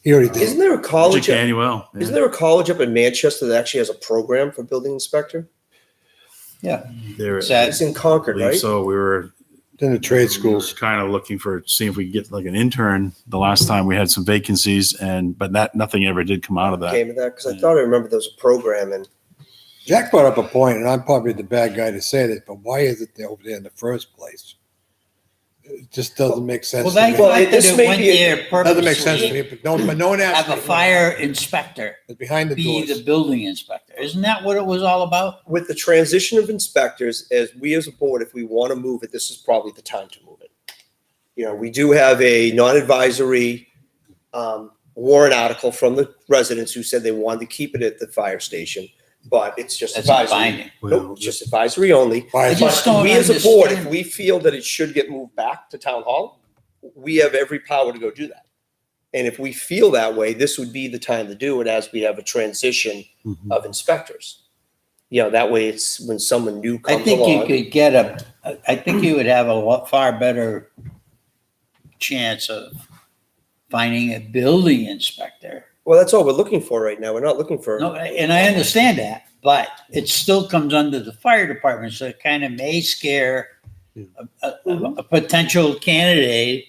He already did. Isn't there a Richard college? Canuel. Yeah. Isn't there a college up in Manchester that actually has a program for building inspector? There, It's in I Concord, believe right? so. We were In the trade schools. kind of looking for, see if we could get like an intern. The last time we had some vacancies, but nothing ever did come out of that. Came to that because I thought I remember there was a program and Jack brought up a point, and I'm probably the bad guy to say this, but why is it over there in the first place? It just doesn't make sense. Well, to they me. Well, thought that this it may went be a- there Doesn't make sense to purposely. me, but no one asked. Have a me. fire inspector It's behind the be doors. the building inspector. Isn't that what it was all about? with the transition of inspectors, as we as a board, if we want to move it, this is probably the time to move it. You know, we do have a non-advisory warrant article from the residents who said they wanted to keep it at the fire station, but it's just That's not advisory. binding. Nope, it's just advisory only. Why I is just that? don't We as a board, if understand. we feel that it should get moved back to town hall, we have every power to go do that. And if we feel that way, this would be the time to do it as we have a transition of inspectors. You know, that way it's when someone new I comes think you along. could I think you would have a far better chance of finding a building inspector. Well, that's all we're looking for right now. We're not looking for. No, and I understand that, but it still comes under the fire department, so it kind of may scare a potential candidate,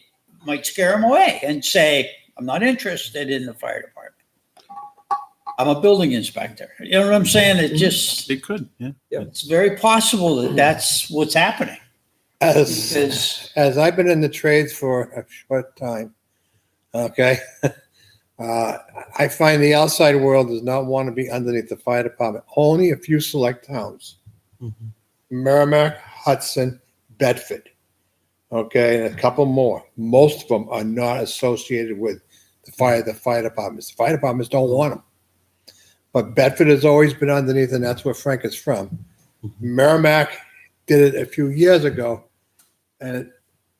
might scare them away and say, I'm not interested in the fire department. I'm a building inspector. You know what I'm saying? It just, It could, yeah. it's very possible that that's what's happening. Because As I've been in the trades for a short time, okay, I find the outside world does not want to be underneath the fire department. Only a few select towns. Merrimack, Hudson, Bedford, okay, and a couple more. Most of them are not associated with the fire departments. The fire departments don't want them. But Bedford has always been underneath, and that's where Frank is from. Merrimack did it a few years ago, and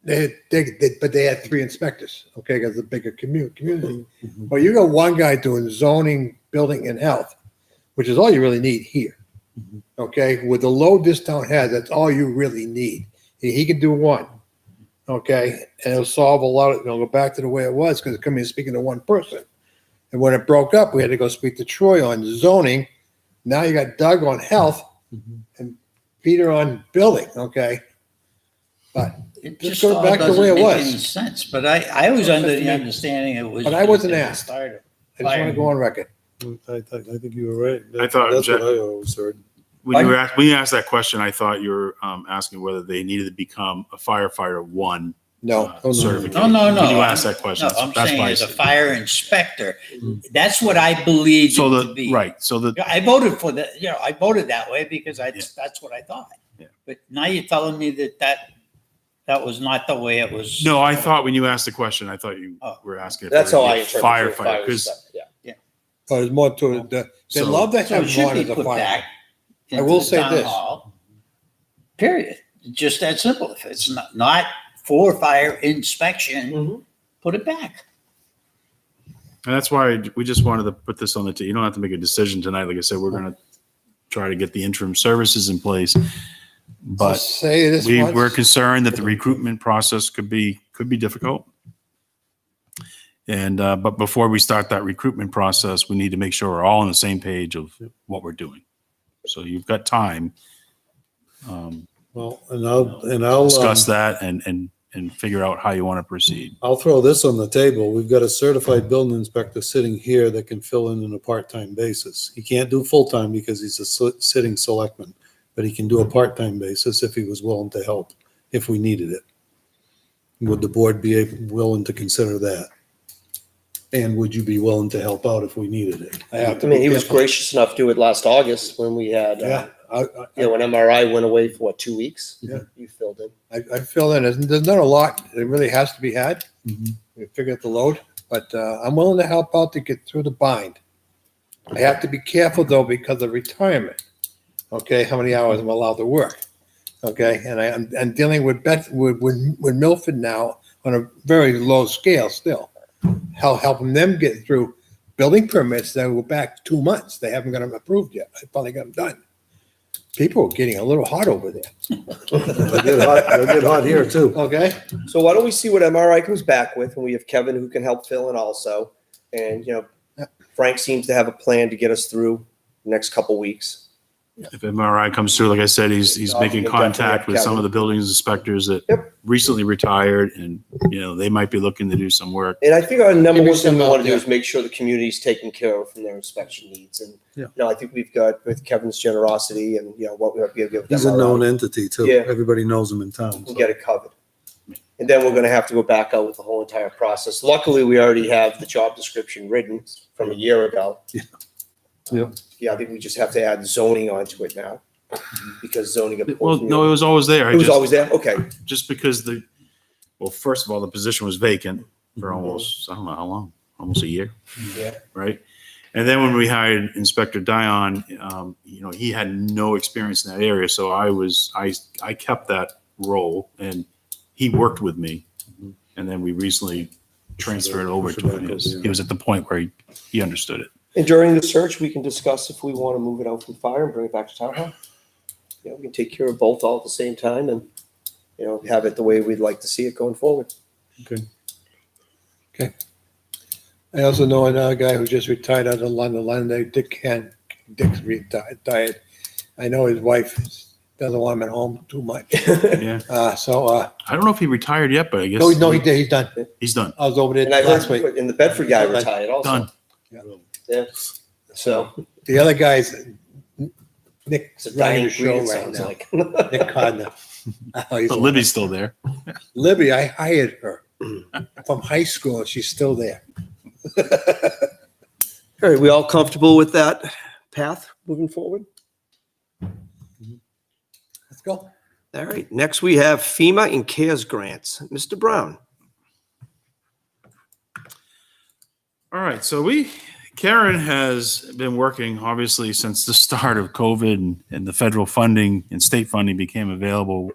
they had 3 inspectors, okay, because it's a bigger community. But you got one guy doing zoning, building, and health, which is all you really need here. Okay, with the load this town has, that's all you really need. He can do one, okay, and it'll solve a lot of. It'll go back to the way it was because it's coming and speaking to one person. And when it broke up, we had to go speak to Troy on zoning. Now you got Doug on health and Peter on building, okay? But it Just just go all back the doesn't way it make was. any sense. But I was under the understanding it was. But I wasn't at the asked. start of I just want to go on record. I think you were right. I thought That's Jack- what I always heard. When you asked that question, I thought you were asking whether they needed to become a firefighter 1 No, certification. No. When you asked that question, No, I'm that's saying why I as a said- fire inspector, that's what I believe So it to be. right, so the, I voted for that, I voted that way because that's what I thought. Yeah. But now you're telling me that was not the way it was. no, I thought when you asked the question, I thought you Oh. were asking. if That's they how would I be a interpret firefighter, because but there's more to it. They So- love to So it have should one be as a put fire. back. I into will the say town this. hall, period. Just that simple. If it's not for fire inspection, Mhm. put it back. And that's why we just wanted to put this on the table. You don't have to make a decision tonight. Like I said, we're going to try to get the interim services in place. But Just say this we once. were concerned that the recruitment process could be difficult. And, but before we start that recruitment process, we need to make sure we're all on the same page of what we're doing. So you've got time. Well, and I'll Discuss that and figure out how you want to proceed. I'll throw this on the table. We've got a certified building inspector sitting here that can fill in on a part-time basis. He can't do full-time because he's a sitting selectman, but he can do a part-time basis if he was willing to help, if we needed it. Would the board be willing to consider that? And would you be willing to help out if we needed it? I mean, he was gracious enough to do it last August when we had, Yeah, when MRI went away for 2 weeks. Yeah. You filled in. I feel that there's not a lot that really has to be had. Mhm. We figure out the load, but I'm willing to help out to get through the bind. I have to be careful though because of retirement. Okay, how many hours I'm allowed to work? Okay, and I'm dealing with Milford now on a very low scale still. Helping them get through building permits that were back 2 months. They haven't got them approved yet. I finally got them done. People are getting a little hot over there. They'll get hot here too. Okay? So why don't we see what MRI comes back with, and we have Kevin who can help fill in also. And, Frank seems to have a plan to get us through the next couple weeks. If MRI comes through, like I said, he's I'll making definitely contact have with some Kevin. of the buildings inspectors that Yep. recently retired, and, they might be looking to do some work. And I think our number Maybe one thing we some want to do out is make sure the community's taken care of from their inspection needs. And, Yeah. I think we've got, with Kevin's generosity and, what we have to give. He's a known entity too. Yeah. Everybody knows him in town. We'll so. get it covered. And then we're going to have to go back out with the whole entire process. Luckily, we already have the job description written from a year ago. Yeah. Yeah, I think we just have to add zoning onto it now because zoning. got pulled Well, from no, the- it was always there. It was always there? Okay. Just because first of all, the position was vacant for almost, I don't know how long, almost a year. Yeah. Right. And then when we hired Inspector Dion, he had no experience in that area. So I kept that role and he worked with me. And then we recently transferred over to him because he was at the point where he understood it. And during the search, we can discuss if we want to move it out from fire and bring it back to town hall. We can take care of both all at the same time and, have it the way we'd like to see it going forward. I also know another guy who just retired out of London, Dick's retired. I know his wife doesn't want him at home too much. Yeah. I don't know if he retired yet, but I guess No, he did. He's done. he's done. I was over there And I last week. heard, and the Bedford guy retired also. Done. Yeah. So The other guy's Nick's it's a running dying the show breed, it right sounds now. like. Nick Codner. Oh, he's But Libby's still there. Libby, I hired her from high school. She's still there. All right, we all comfortable with that path moving forward? Let's go. All right, next we have FEMA and CARES grants. Mr. Brown. All right, so Karen has been working obviously since the start of COVID and the federal funding and state funding became available,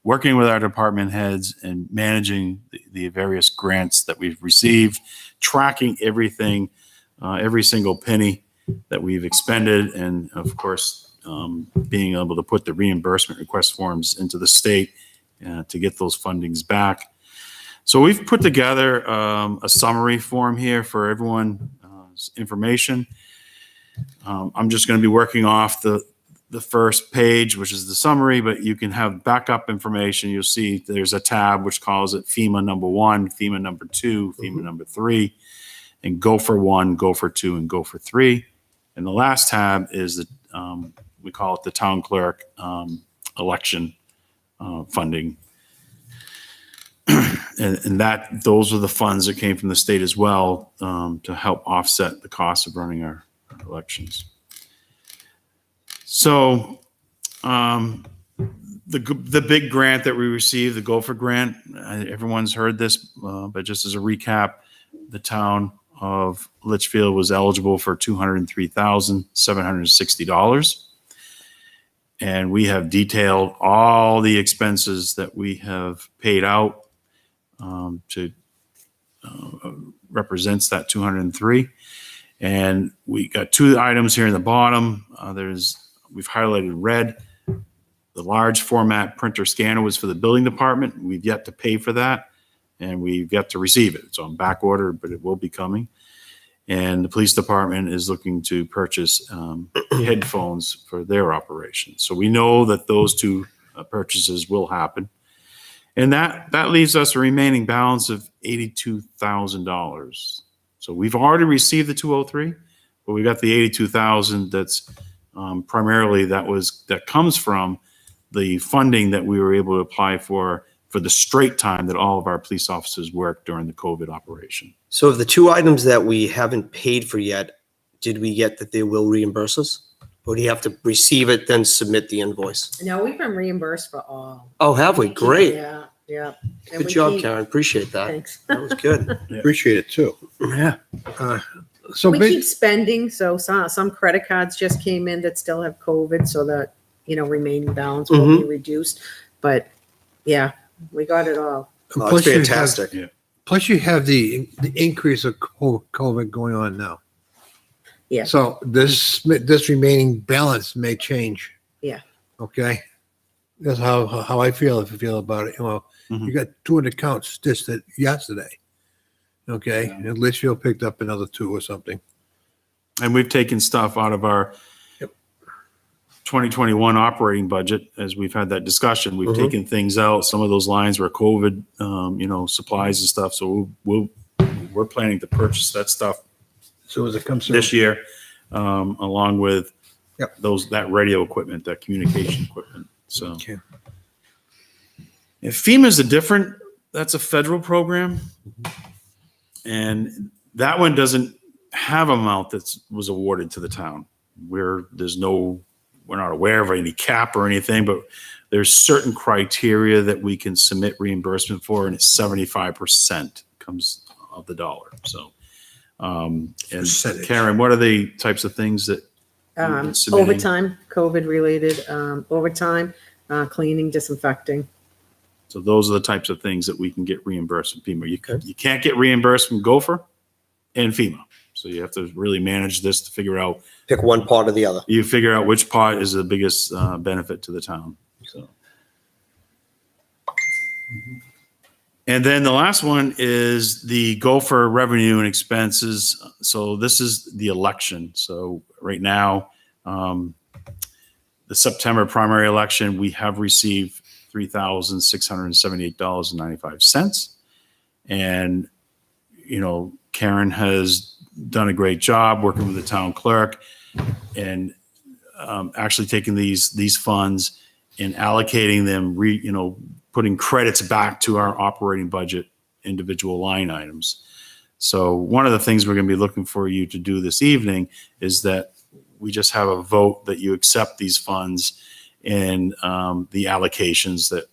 working with our department heads and managing the various grants that we've received, tracking everything, every single penny that we've expended, and of course, being able to put the reimbursement request forms into the state to get those fundings back. So we've put together a summary form here for everyone's information. I'm just going to be working off the first page, which is the summary, but you can have backup information. You'll see there's a tab which calls it FEMA number 1, FEMA number 2, FEMA number 3, and go for 1, go for 2, and go for 3. And the last tab is we call it the town clerk election funding. And those are the funds that came from the state as well to help offset the cost of running our elections. So the big grant that we received, the Gopher grant, everyone's heard this, but just as a recap, the town of Litchfield was eligible for $203,760. And we have detailed all the expenses that we have paid out to represents that 203. And we got 2 items here in the bottom. We've highlighted red. The large format printer scanner was for the building department. We've yet to pay for that, and we've yet to receive it. It's on back order, but it will be coming. And the police department is looking to purchase headphones for their operation. So we know that those 2 purchases will happen. And that leaves us a remaining balance of $82,000. So we've already received the 203, but we got the 82,000 that's primarily that comes from the funding that we were able to apply for the straight time that all of our police officers worked during the COVID operation. So of the 2 items that we haven't paid for yet, did we get that they will reimburse us? Or do you have to receive it, then submit the invoice? No, we've been reimbursed for all. Oh, have we? Great. Yeah, yeah. And Good we job, keep- Karen. Appreciate that. Thanks. That was good. Appreciate it too. Yeah. So We big, keep spending, so some credit cards just came in that still have COVID, so that, remaining balance will be reduced. But yeah, we got it all. Oh, plus it's you have- fantastic. plus you have the increase of COVID going on now. Yeah. So this remaining balance may change. Yeah. Okay? That's how I feel, if you feel about it. Well, Mhm. you got 200 counts just yesterday. Okay? Yeah. And Litchfield picked up another 2 or something. And we've taken stuff out of our Yep. 2021 operating budget as we've had that discussion. We've Mhm. taken things out. Some of those lines were COVID, supplies and stuff. So we're planning to purchase that stuff So as it comes through. this year, along with Yep. that radio equipment, that communication equipment. So Okay. if FEMA's that's a federal program. And that one doesn't have amount that was awarded to the town. We're not aware of any cap or anything, but there's certain criteria that we can submit reimbursement for, and it's 75% comes of the dollar. So, and Percentage. Karen, what are the types of things that you've been submitting? Overtime, COVID-related, overtime, cleaning, disinfecting. So those are the types of things that we can get reimbursed from FEMA. You can't get reimbursed from Gopher and FEMA. So you have to really manage this to figure out, Pick one part or the other. you figure out which part is the biggest benefit to the town. So. And then the last one is the Gopher revenue and expenses. So this is the election. So right now, the September primary election, we have received $3,678.95. And, Karen has done a great job working with the town clerk and actually taking these funds and allocating them, putting credits back to our operating budget, individual line items. So one of the things we're going to be looking for you to do this evening is that we just have a vote that you accept these funds and the allocations that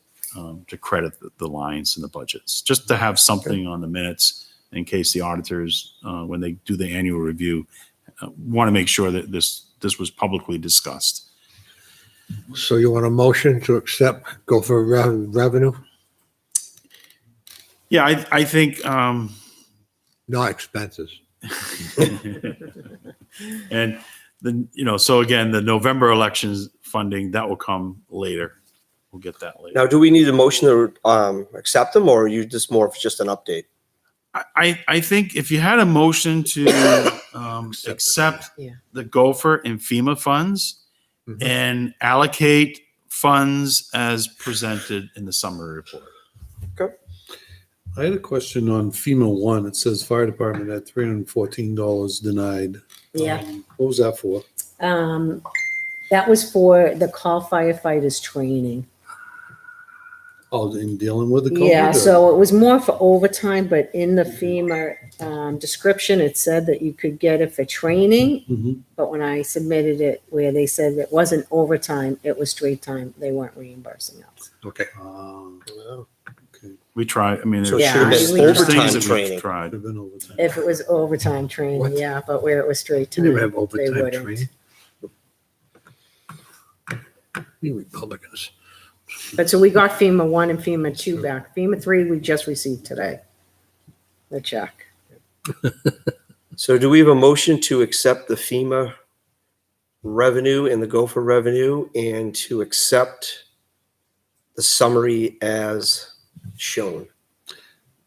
to credit the lines in the budgets, just to have something on the minutes in case the auditors, when they do the annual review, want to make sure that this was publicly discussed. So you want a motion to accept Gopher revenue, Yeah, I think, not expenses? and then, so again, the November elections funding, that will come later. We'll get that later. Now, do we need a motion to accept them, or are you just more of just an update? I think if you had a motion to accept Yeah. the Gopher and FEMA funds Mhm. and allocate funds as presented in the summary report. I had a question on FEMA 1. It says fire department at $314 denied. Yeah. What was that for? That was for the call firefighters training. Oh, in dealing with the COVID? Yeah, or- so it was more for overtime, but in the FEMA description, it said that you could get it for training. Mhm. But when I submitted it, where they said it wasn't overtime, it was straight time, they weren't reimbursing us. Okay. Okay. We tried, I mean, So it Yeah, should have we- been there's things overtime that we've training. tried. Could have been overtime. If it was overtime training, What? yeah, but where it was straight You time, never have they overtime wouldn't. training. You Republicans. But so we got FEMA 1 and FEMA 2 back. FEMA 3, we just received today. The check. So do we have a motion to accept the FEMA revenue and the Gopher revenue and to accept the summary as shown?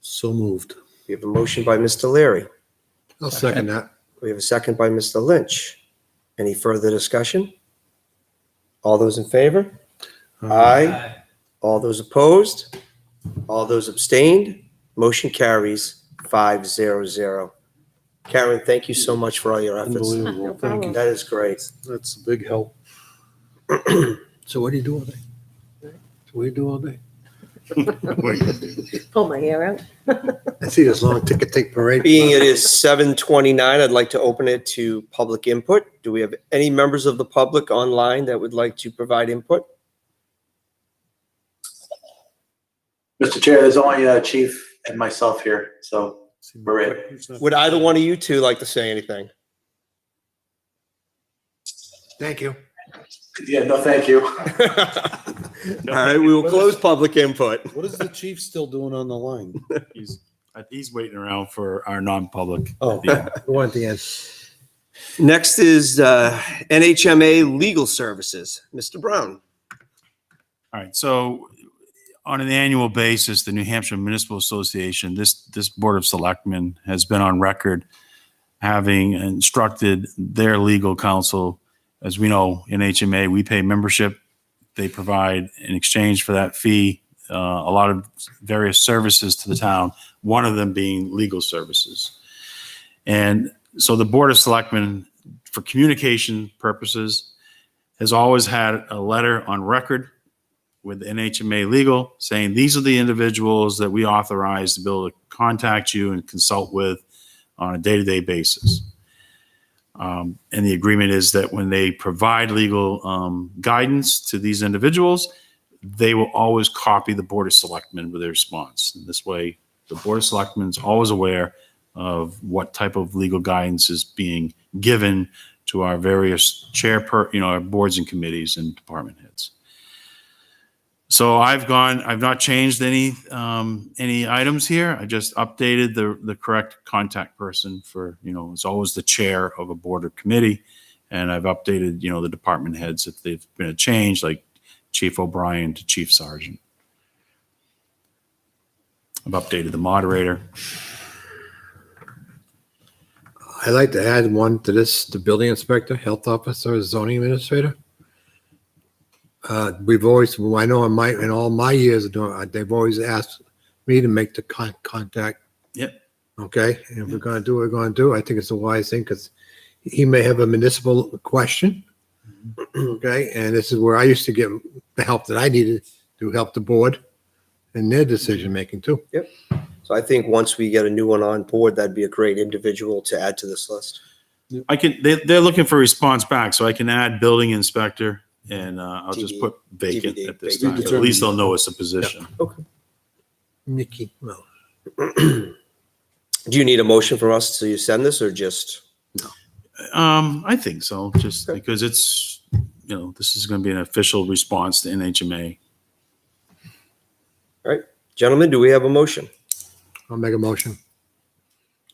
So moved. We have a motion by Mr. Leary. I'll second that. We have a second by Mr. Lynch. Any further discussion? All those in favor? Aye. All those opposed? All those abstained? Motion carries 5-0-0. Karen, thank you so much for all your efforts. Unbelievable. No Thank problem. you. That is great. That's a big help. So what do you do all day? So what do you do all day? Pull my hair out. I see this long ticket tape parade. Being it is 7:29, I'd like to open it to public input. Do we have any members of the public online that would like to provide input? Mr. Chair, there's only Chief and myself here, so we're ready. Would either one of you two like to say anything? Thank you. Yeah, no, thank you. All right, we will close public input. What is the chief still doing on the line? He's waiting around for our non-public. Oh, Go on at the end. Next is NHMA Legal Services. Mr. Brown. All right, so on an annual basis, the New Hampshire Municipal Association, this Board of Selectmen has been on record having instructed their legal counsel. As we know, in HMA, we pay membership. They provide in exchange for that fee a lot of various services to the town, one of them being legal services. And so the Board of Selectmen, for communication purposes, has always had a letter on record with NHMA Legal saying these are the individuals that we authorize to be able to contact you and consult with on a day-to-day basis. And the agreement is that when they provide legal guidance to these individuals, they will always copy the Board of Selectmen with their response. And this way, the Board of Selectmen is always aware of what type of legal guidance is being given to our various our boards and committees and department heads. So I've not changed any items here. I just updated the correct contact person for, it's always the chair of a board or committee. And I've updated, the department heads if they've been a change, like Chief O'Brien to Chief Sergeant. I've updated the moderator. I'd like to add one to this, the building inspector, health officer, zoning administrator. We've always, I know in all my years of doing it, they've always asked me to make the contact. Yep. Okay, and if we're gonna do what we're gonna do, I think it's a wise thing, because he may have a municipal question. Okay, and this is where I used to get the help that I needed to help the board in their decision making too. So I think once we get a new one on board, that'd be a great individual to add to this list. They're looking for a response back, so I can add building inspector and I'll just put vacant DVD, at this vacant. time. At least they'll know it's a position. Okay. Nikki, well, Do you need a motion from us to send this or just? I think so, just Okay. because it's, this is going to be an official response to NHMA. All right, gentlemen, do we have a motion? I'll make a motion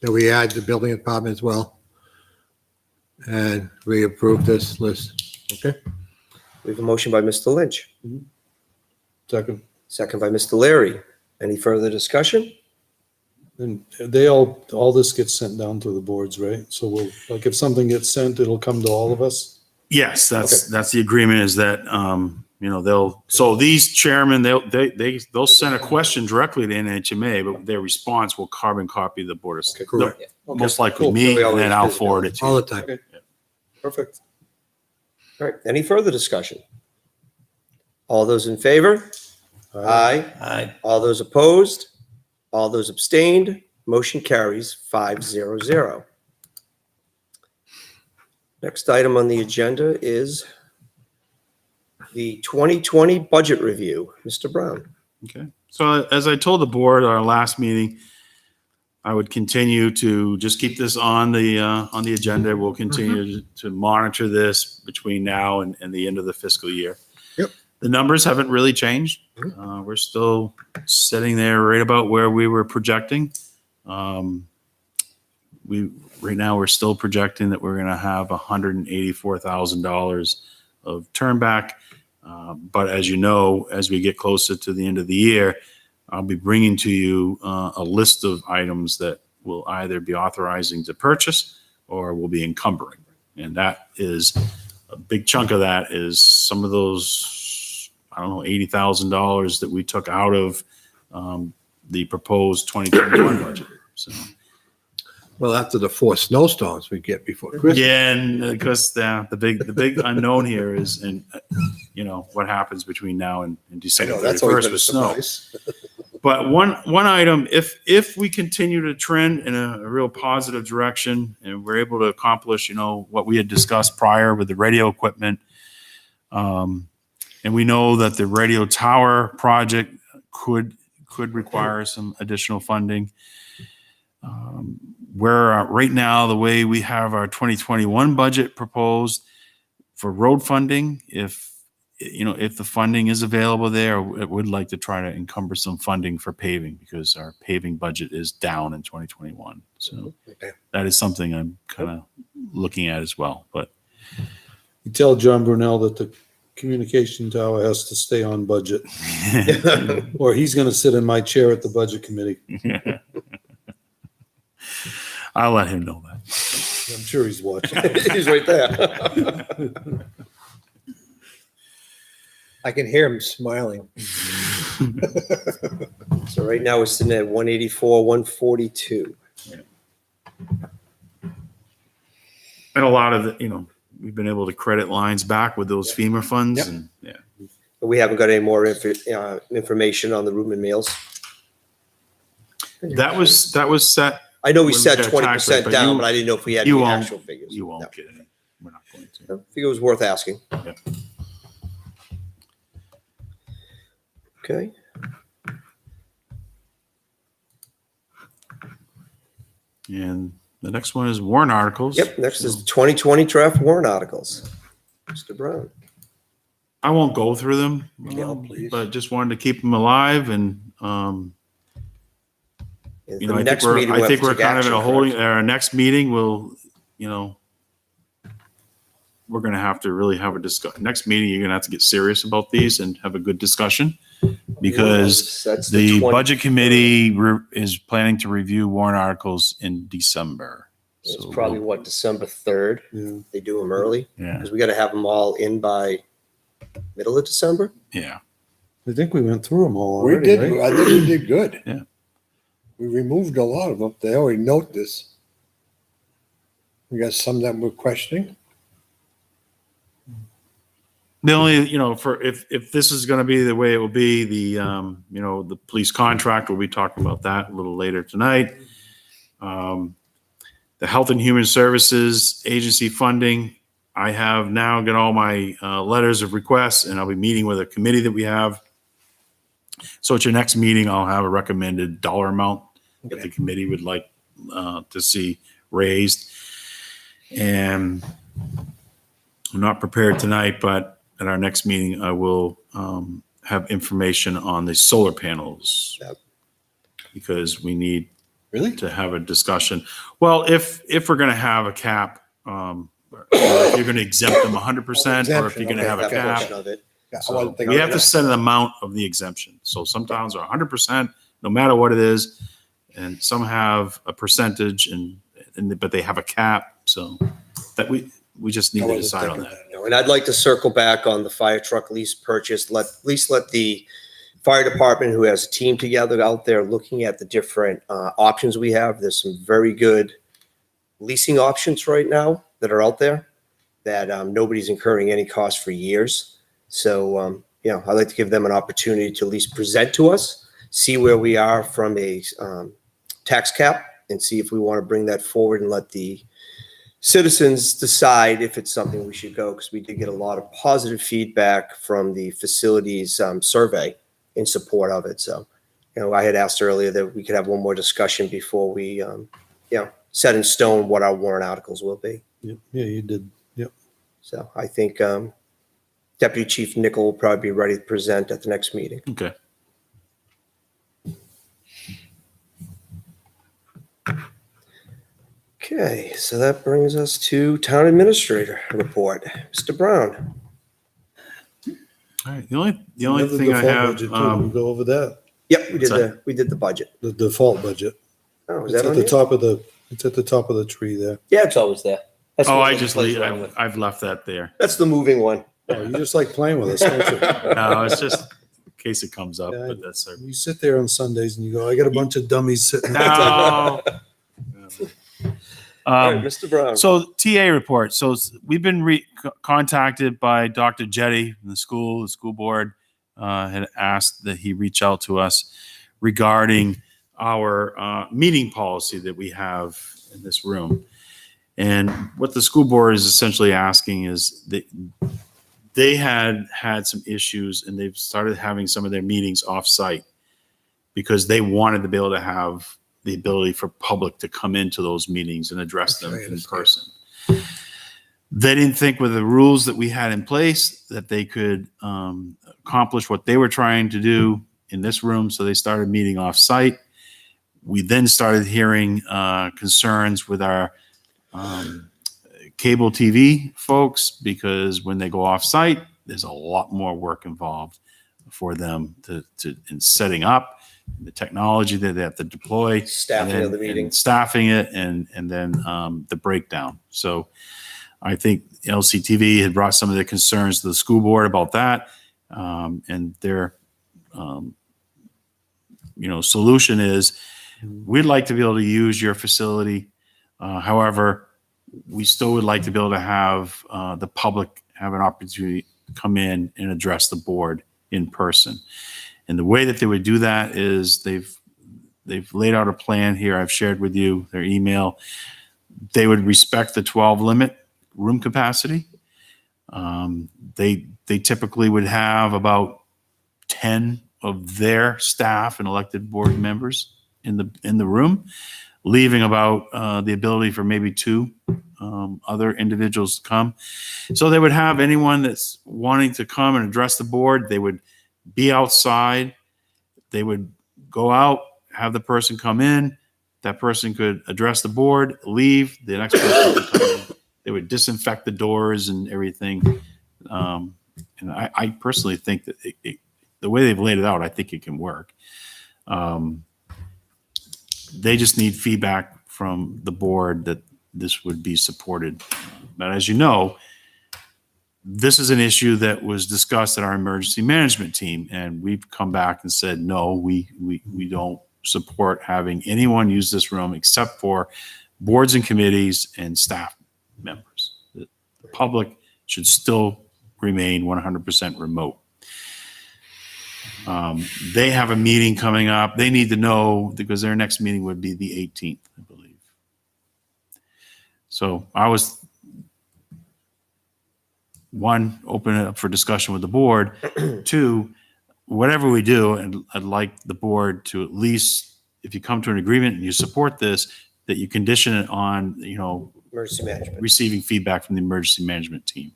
that we add the building department as well. And we approve this list. Okay? We have a motion by Mr. Lynch, Second. second by Mr. Larry. Any further discussion? And they all this gets sent down to the boards, right? So we'll, like, if something gets sent, it'll come to all of us? Yes, that's the agreement is that, so these chairmen, they'll send a question directly to NHMA, but their response will carbon copy the board of. Okay, Correct. Most likely Cool. me, We and then I'll always do. forward it to All you. the time. Okay. Perfect. All right, any further discussion? All those in favor? Aye. Aye. All those opposed? All those abstained? Motion carries 5-0-0. Next item on the agenda is the 2020 budget review. Mr. Brown. Okay. So as I told the board at our last meeting, I would continue to just keep this on the agenda. We'll continue to monitor this between now and the end of the fiscal year. Yep. The numbers haven't really changed. We're still sitting there right about where we were projecting. Right now we're still projecting that we're going to have $184,000 of turnback. But as you know, as we get closer to the end of the year, I'll be bringing to you a list of items that will either be authorizing to purchase or will be encumbering. And that is a big chunk of that is some of those, $80,000 that we took out of the proposed 2021 budget. So. Well, after the 4 snowstorms we get before Christmas. Yeah, and because the big unknown here is, and what happens between now and December 31st with snow. But one item, if we continue to trend in a real positive direction and we're able to accomplish, what we had discussed prior with the radio equipment, and we know that the radio tower project could require some additional funding. Where right now, the way we have our 2021 budget proposed for road funding, if the funding is available there, I would like to try to encumber some funding for paving because our paving budget is down in 2021. So that is something I'm kind of looking at as well. But You tell John Brunel that the communication tower has to stay on budget, or he's gonna sit in my chair at the budget committee. I'll let him know that. I'm sure he's watching. He's right there. I can hear him smiling. So right now we're sitting at 184, 142. And a lot of the, we've been able to credit lines back with those FEMA funds. Yep. And yeah. We haven't got any more information on the room and meals. That was set. I know we When said we got tax rate, 20% but down, you- but I didn't know if we had you the won't- actual figures. You won't No. get any. We're not going to. I figure it was worth asking. Yep. Okay. And the next one is warrant articles. Yep, next is 2020 draft warrant articles. Mr. Brown. I won't go through them, Yeah, please. but just wanted to keep them alive. And, The I think next we're, meeting I we'll think have we're to take kind of in a action, holding, correct? our next meeting will, we're going to have to really have a next meeting, you're going to have to get serious about these and have a good discussion because That's the 20 budget committee is planning to review warrant articles in December. It's So probably we'll- December 3rd. Yeah. They do them early Yeah. because we got to have them all in by middle of December. Yeah. I think we went through them all We already, did, right? I think we did good. Yeah. We removed a lot of them. They already note this. We got some that we're questioning. The only, for if this is going to be the way it will be, the police contract, we'll be talking about that a little later tonight. The Health and Human Services Agency funding, I have now got all my letters of requests, and I'll be meeting with a committee that we have. So at your next meeting, I'll have a recommended dollar amount that the committee would like to see raised. And I'm not prepared tonight, but at our next meeting, I will have information on the solar panels. Yep. Because we need Really? to have a discussion. Well, if we're going to have a cap, or if you're going to exempt them 100%, or if you're going to have a That cap, portion of it. Yeah, I so wasn't thinking we have of to that. set an amount of the exemption. So some towns are 100%, no matter what it is, and some have a percentage, but they have a cap. So that we just need I to wasn't decide on thinking that. You know, and I'd like to circle back on the fire truck lease purchase. At least let the fire department, who has a team together out there looking at the different options we have. There's some very good leasing options right now that are out there that nobody's incurring any cost for years. So, I'd like to give them an opportunity to at least present to us, see where we are from a tax cap, and see if we want to bring that forward and let the citizens decide if it's something we should go, because we did get a lot of positive feedback from the facilities survey in support of it. So, I had asked earlier that we could have one more discussion before we, set in stone what our warrant articles will be. Yeah, you did. Yep. So I think Deputy Chief Nickel will probably be ready to present at the next meeting. Okay. Okay, so that brings us to Town Administrator report. Mr. Brown. All right. The only Another thing I default have, budget, too. We'll go over that. Yep, we did Sorry. the budget. The default budget. Oh, is It's that at on the here? top of it's at the top of the tree there. Yeah, it's always there. That's oh, what I it just plays leave, around with. I've left that there. That's the moving one. Oh, you just like playing with us, don't you? No, it's just in case it comes up, Yeah, but that's our. You sit there on Sundays and you go, I got a bunch of dummies sitting. No. All right, Mr. Brown. So TA report. So we've been contacted by Dr. Jetty from the school. The school board had asked that he reach out to us regarding our meeting policy that we have in this room. And what the school board is essentially asking is that they had some issues and they've started having some of their meetings off-site because they wanted to be able to have the ability for public to come into those meetings and address them in person. They didn't think with the rules that we had in place that they could accomplish what they were trying to do in this room, so they started meeting off-site. We then started hearing concerns with our cable TV folks because when they go off-site, there's a lot more work involved for them in setting up the technology that they have to deploy, Staffing of the meeting. and staffing it, and then the breakdown. So I think LCTV had brought some of their concerns to the school board about that, and their solution is, we'd like to be able to use your facility. However, we still would like to be able to have the public have an opportunity to come in and address the board in person. And the way that they would do that is they've laid out a plan here. I've shared with you their email. They would respect the 12 limit room capacity. They typically would have about 10 of their staff and elected board members in the room, leaving about the ability for maybe 2 other individuals to come. So they would have anyone that's wanting to come and address the board. They would be outside. They would go out, have the person come in. That person could address the board, leave. The next person would come in. They would disinfect the doors and everything. And I personally think that the way they've laid it out, I think it can work. They just need feedback from the board that this would be supported. But as you know, this is an issue that was discussed at our emergency management team, and we've come back and said, no, we don't support having anyone use this room except for boards and committees and staff members. The public should still remain 100% remote. They have a meeting coming up. They need to know, because their next meeting would be the 18th, I believe. So I was, one, open it up for discussion with the board. 2, whatever we do, and I'd like the board to at least, if you come to an agreement and you support this, that you condition it on, Emergency management. receiving feedback from the emergency management team.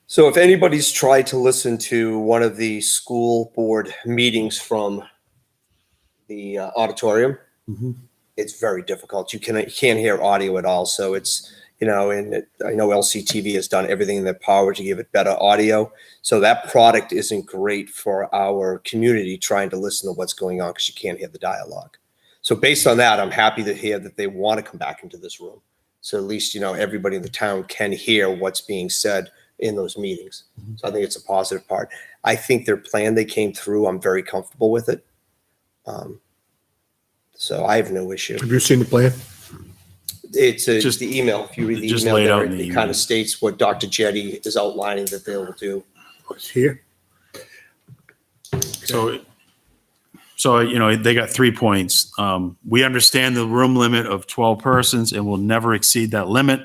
So if anybody's tried to listen to one of the school board meetings from the auditorium, it's very difficult. You can't hear audio at all. So it's, and I know LCTV has done everything in their power to give it better audio. So that product isn't great for our community trying to listen to what's going on because you can't hear the dialogue. So based on that, I'm happy to hear that they want to come back into this room. So at least, everybody in the town can hear what's being said in those meetings. So I think it's a positive part. I think their plan they came through, I'm very comfortable with it. So I have no issue. Have you seen the plan? It's Just- the email. If you read the just email laid out there, in the it email. kind of states what Dr. Jetty is outlining that they will do. It's here. So they got 3 points. We understand the room limit of 12 persons and will never exceed that limit.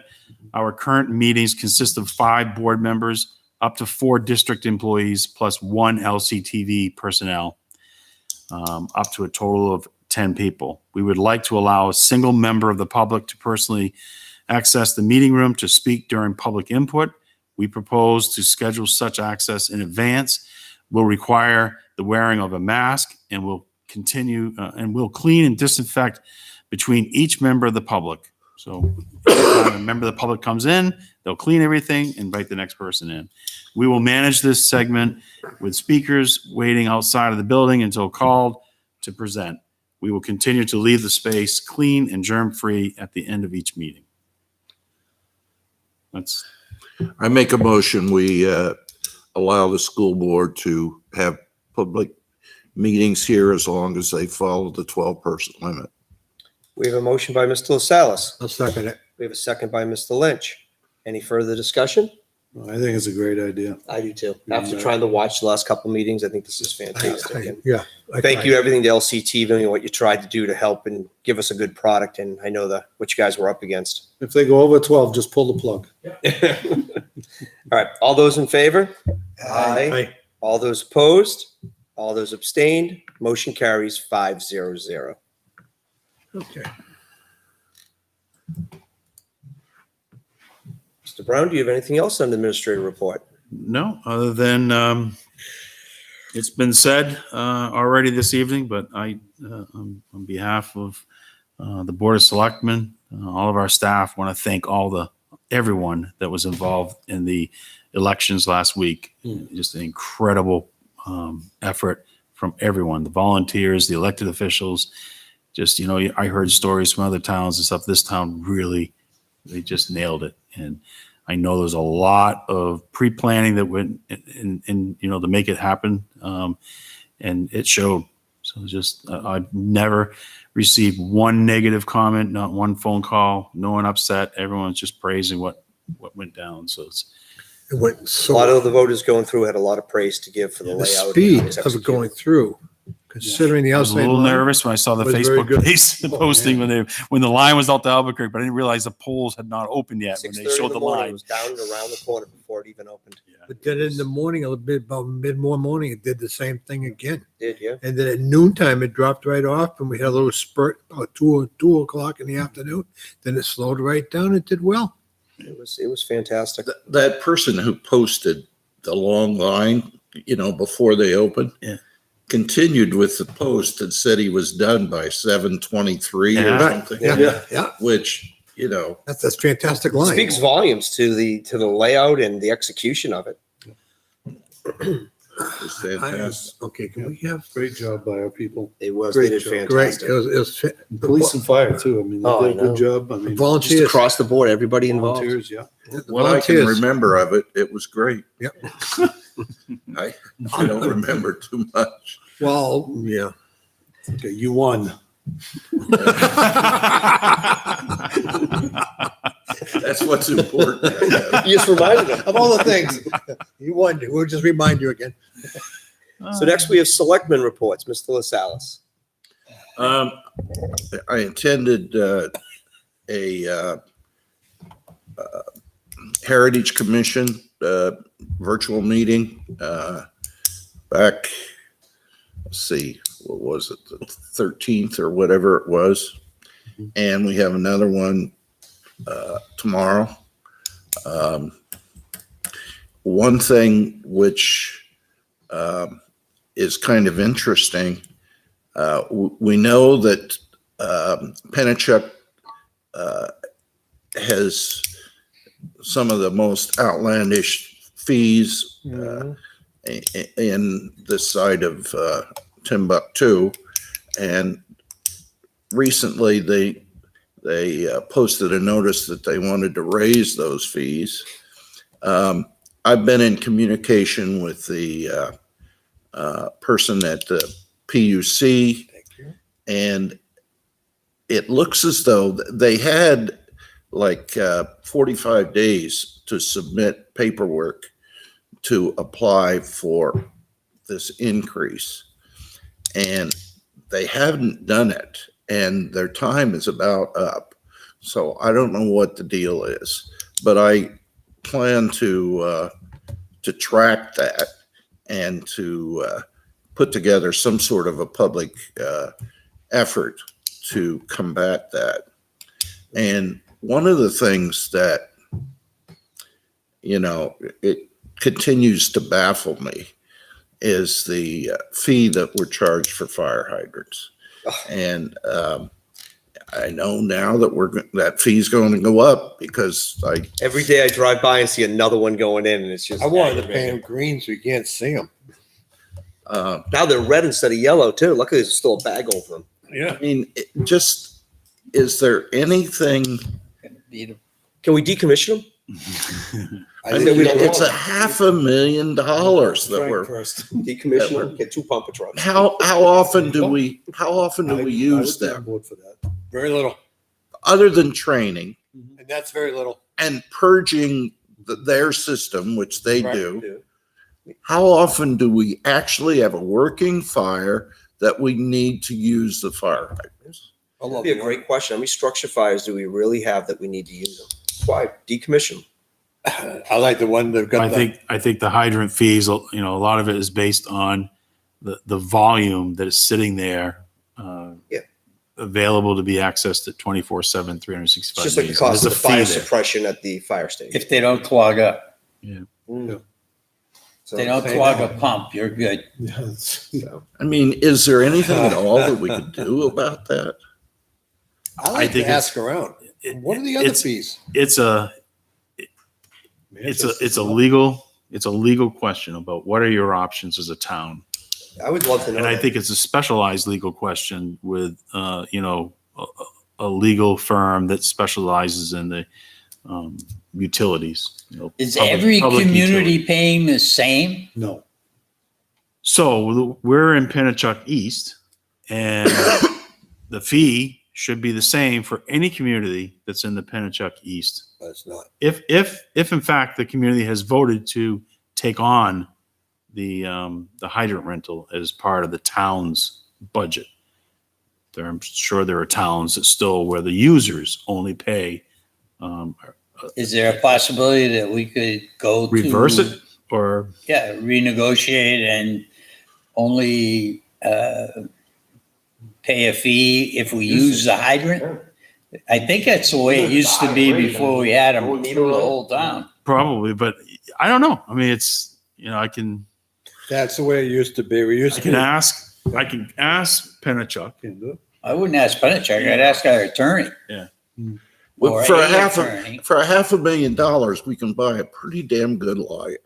Our current meetings consist of 5 board members, up to 4 district employees, plus 1 LCTV personnel, up to a total of 10 people. We would like to allow a single member of the public to personally access the meeting room to speak during public input. We propose to schedule such access in advance. Will require the wearing of a mask, and will continue and will clean and disinfect between each member of the public. So if a member of the public comes in, they'll clean everything, invite the next person in. We will manage this segment with speakers waiting outside of the building until called to present. We will continue to leave the space clean and germ-free at the end of each meeting. I make a motion, we allow the school board to have public meetings here as long as they follow the 12-person limit. We have a motion by Mr. LaSalle's. I'll second it. We have a second by Mr. Lynch. Any further discussion? I think it's a great idea. I do too. After trying to watch the last couple meetings, I think this is fantastic. And Yeah. thank you, everything to LCTV and what you tried to do to help and give us a good product. And I know what you guys were up against. If they go over 12, just pull the plug. All right. All those in favor? Aye. All those opposed? All those abstained? Motion carries 5-0-0. Okay. Mr. Brown, do you have anything else on the administrative report? No, other than it's been said already this evening, but I, on behalf of the Board of Selectmen, all of our staff, want to thank everyone that was involved in the elections last week. Just an incredible effort from everyone, the volunteers, the elected officials. Just, I heard stories from other towns and stuff. This town really, they just nailed it. And I know there's a lot of pre-planning that went in to make it happen. And it showed. So just, I've never received one negative comment, not one phone call, no one upset. Everyone's just praising what went down. So It went A so. lot of the voters going through had a lot of praise to give for the The layout. speed and of it going through, considering the I was a outside little line. nervous when I saw the was very Facebook good. posting when the line was out to Albuquerque, but I didn't realize the polls had not opened yet when they 6:30 in showed the the morning, it line. was down and around the corner before it even opened. But then in the morning, a little bit about mid-morning morning, it did the same thing again. Did, yeah. And then at noontime, it dropped right off, and we had a little spurt about 2 o'clock in the afternoon. Then it slowed right down. It did well. It was fantastic. That person who posted the long line, before they opened, Yeah. continued with the post and said he was done by 7:23 or Yeah. something. Yeah. Which, That's fantastic line. Speaks volumes to the layout and the execution of it. was fantastic. Okay, can we have? Great job by our people. It was, Great they did job. Great. fantastic. It was Police and fire too. I mean, Oh, they I did a know. good job. I mean, Just volunteers. across the board, everybody involved. volunteers, yeah. What I can Volunteers. remember of it, it was great. Yep. I don't remember too much. Well, yeah. Okay, you won. That's what's important. You just reminded them. Of all the things, you won. We'll just remind you again. So next we have selectmen reports, Mr. LaSalle's. I attended a Heritage Commission virtual meeting back, let's see, what was it, the 13th or whatever it was. And we have another one tomorrow. One thing which is kind of interesting, we know that Pennachuck has some of the most outlandish fees in this side of Timbuktu, and recently they posted a notice that they wanted to raise those fees. I've been in communication with the person at the PUC, and it looks as though they had like 45 days to submit paperwork to apply for this increase, and they haven't done it, and their time is about up. So I don't know what the deal is, but I plan to track that and to put together some sort of a public effort to combat that. And one of the things that, it continues to baffle me is the fee that we're charged for fire hydrants. And I know now that that fee's going to go up because Every day I drive by and see another one going in, and it's just. I wanted to paint them green so you can't see them. Now they're red instead of yellow too. Luckily, there's still a bag over them. Yeah. I mean, is there anything? Can we decommission them? I mean, we don't it's want $500,000 that we're. Decommission them, get 2 pumper trucks. How often do we use I would be on them board for that. Very little. other than training And that's very little. and purging their system, which they Right. do? How often do we actually have a working fire that we need to use the fire hydrants? That'd be a great question. How many structure fires do we really have that we need to use them? That's why decommission. I like the one that got I think the hydrant fees, a lot of it is based on the volume that is sitting there. Yeah. Available to be accessed at 24/7, 365 It's just like the days. cost of There's the a fee fire there. suppression at the fire station. If they don't clog up, So they don't clog a pump, you're good. Yes. I mean, is there anything at all that we could do about that? I like think to ask around. What are the other it's- fees? It's a legal It's a legal question about what are your options as a town. I would love to know. And I that. think it's a specialized legal question with, a legal firm that specializes in the utilities. Is public- every public community utility. paying the same? No. So we're in Pennachuck East, and the fee should be the same for any community that's in the Pennachuck East. But it's not. If in fact the community has voted to take on the hydrant rental as part of the town's budget. I'm sure there are towns that still where the users only pay. Is there a possibility that we could go to? Reverse it or Yeah, renegotiate and only pay a fee if we use the hydrant? I think that's the way it used to be before we had them through the whole town. probably, but I don't know. I mean, it's, That's the way it used to be. We used I to. can ask Pennachuck. I wouldn't ask Pennachuck, I'd ask our attorney. Well, Or for a a attorney. $500,000, we can buy a pretty damn good lawyer.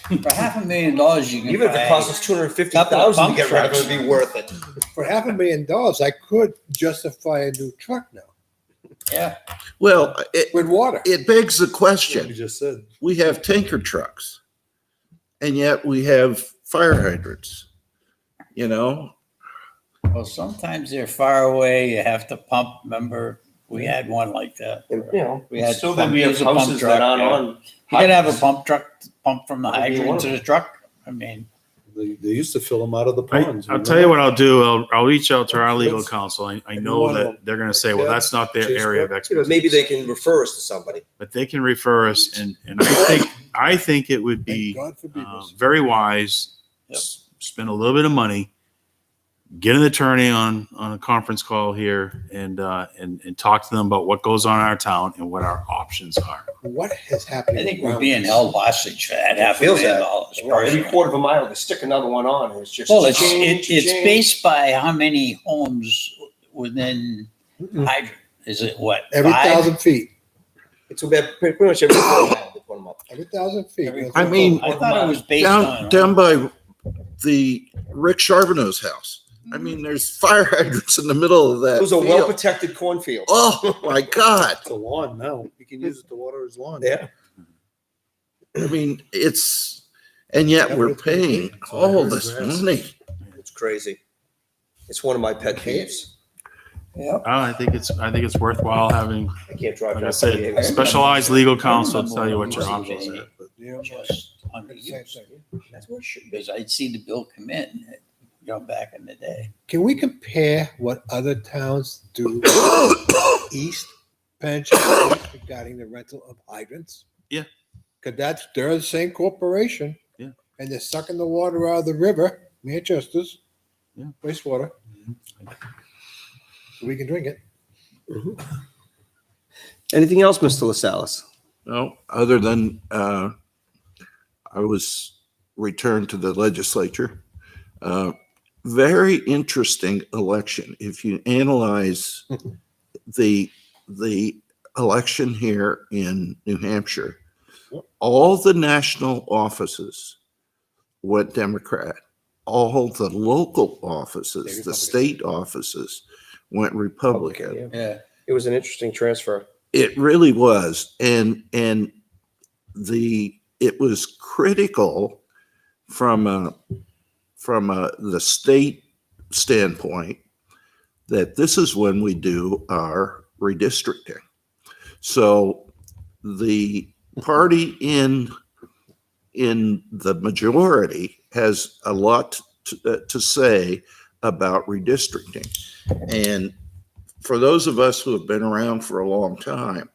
For $500,000, you can Even if it buy costs us $250,000 to get rid of it, it'd be worth it. For $500,000, I could justify a new truck now Yeah, Well, with water. it begs the You question. just said. We have tanker trucks, and yet we have fire hydrants, well, sometimes they're far away, you have to pump, remember, we had one like that. And, We had still pump- gonna be use a pump houses truck, that aren't yeah. on. You gotta have a hydrants. pump truck, to pump from the Maybe one hydrant of to them. the truck, I mean. They used to fill them out of the ponds. I'll tell you what I'll do. I'll reach out to our legal Let's- counsel. I Every know one of that them. they're going to say, well, Yeah. that's not their Chase area of Brook. expertise. Maybe they can refer us to somebody. But they can refer us, and I think it would be Thank God for Beavers. very wise. Yep. Spend a little bit of money, get an attorney on a conference call here, and talk to them about what goes on in our town and what our options are. What has happened? I think around we're being this? held hostage for that Feels that. $500,000. Every personally. quarter of a mile, they stick another one on, and it's just. Well, it's cha-ching, cha-ching. based by how many homes within Mm-mm. hydrant. Is it what? Every 5? 1,000 feet. It's about pretty much every quarter of a mile they put them up. Every 1,000 feet. Every- I mean, I thought it was based on. down by the Rick Charbonneau's house. I mean, there's fire hydrants in the middle of that. It was a field. well-protected cornfield. Oh my God! It's a lawn now. You can use it to water his lawn. Yeah. I mean, and yet we're paying all this money. It's crazy. It's one of my pet peeves. I think it's worthwhile having, I can't drive. like I down said, 28. specialized legal counsel to tell you what your options are. You know, Just I did the same unused. thing. That's what it should be. Because I'd see the bill come in, back in the day. Can we compare what other towns do east Pennsylvania regarding the rental of hydrants? Yeah. Because they're the same corporation. Yeah. And they're sucking the water out of the river, Manchester's. Yeah. Wastewater. So we can drink it. Anything else, Mr. LaSalle's? No, other than I was returned to the legislature. Very interesting election. If you analyze the election here in New Hampshire, all the national offices went Democrat. All the local offices, the state offices, went Republican. Yeah. It was an interesting transfer. It really was, and it was critical from the state standpoint that this is when we do our redistricting. So the party in the majority has a lot to say about redistricting, and for those of us who have been around for a long time,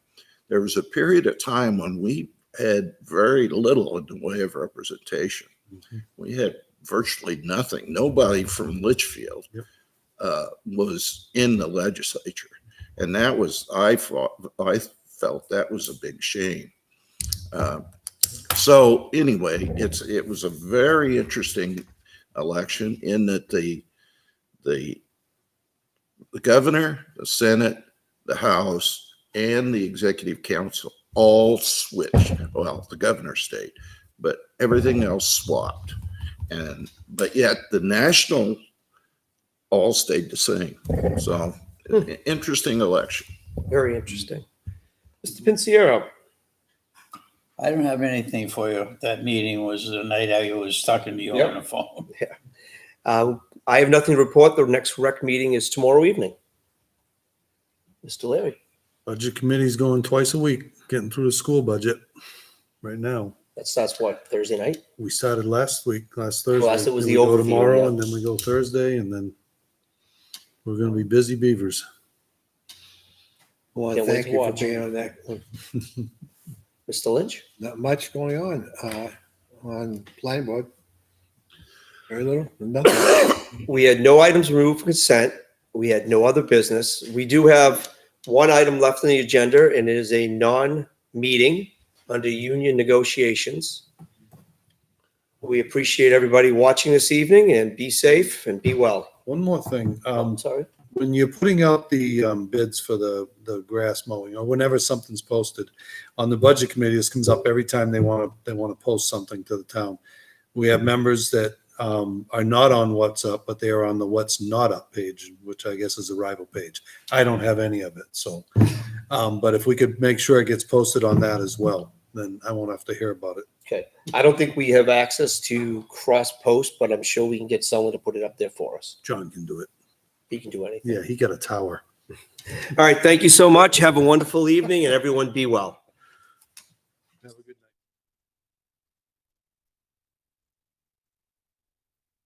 there was a period of time when we had very little in the way of representation. Mm-hmm. We had virtually nothing. Nobody from Litchfield was in the legislature. And that was, I felt that was a big shame. So anyway, it was a very interesting election in that the governor, the Senate, the House, and the Executive Council all switched. Well, the governor stayed, but everything else swapped. But yet the national all stayed the same. So interesting election. Very interesting. Mr. Pinciero. I don't have anything for you. That meeting was the night I was talking to you on the phone. I have nothing to report. The next rec meeting is tomorrow evening. Mr. Larry. Budget committee's going twice a week, getting through the school budget right now. That starts what, Thursday night? We started last Thursday. Last it was Then the we go overview, tomorrow, yeah. and then we go Thursday, and then we're gonna be busy beavers. Well, Can't wait thank to you for watch. being on that. Mr. Lynch? Not much going on planning board. Very little, nothing. We had no items removed for consent. We had no other business. We do have one item left on the agenda, and it is a non-meeting under union negotiations. We appreciate everybody watching this evening, and be safe and be well. One more thing, I'm sorry. when you're putting out the bids for the grass mowing, or whenever something's posted on the budget committee, this comes up every time they want to post something to the town. We have members that are not on What's Up, but they are on the What's Not Up page, which I guess is a rival page. I don't have any of it, so but if we could make sure it gets posted on that as well, then I won't have to hear about it. Okay. I don't think we have access to cross-post, but I'm sure we can get someone to put it up there for us. John can do it. He can do anything. Yeah, he got a tower. All right. Thank you so much. Have a wonderful evening, and everyone be well.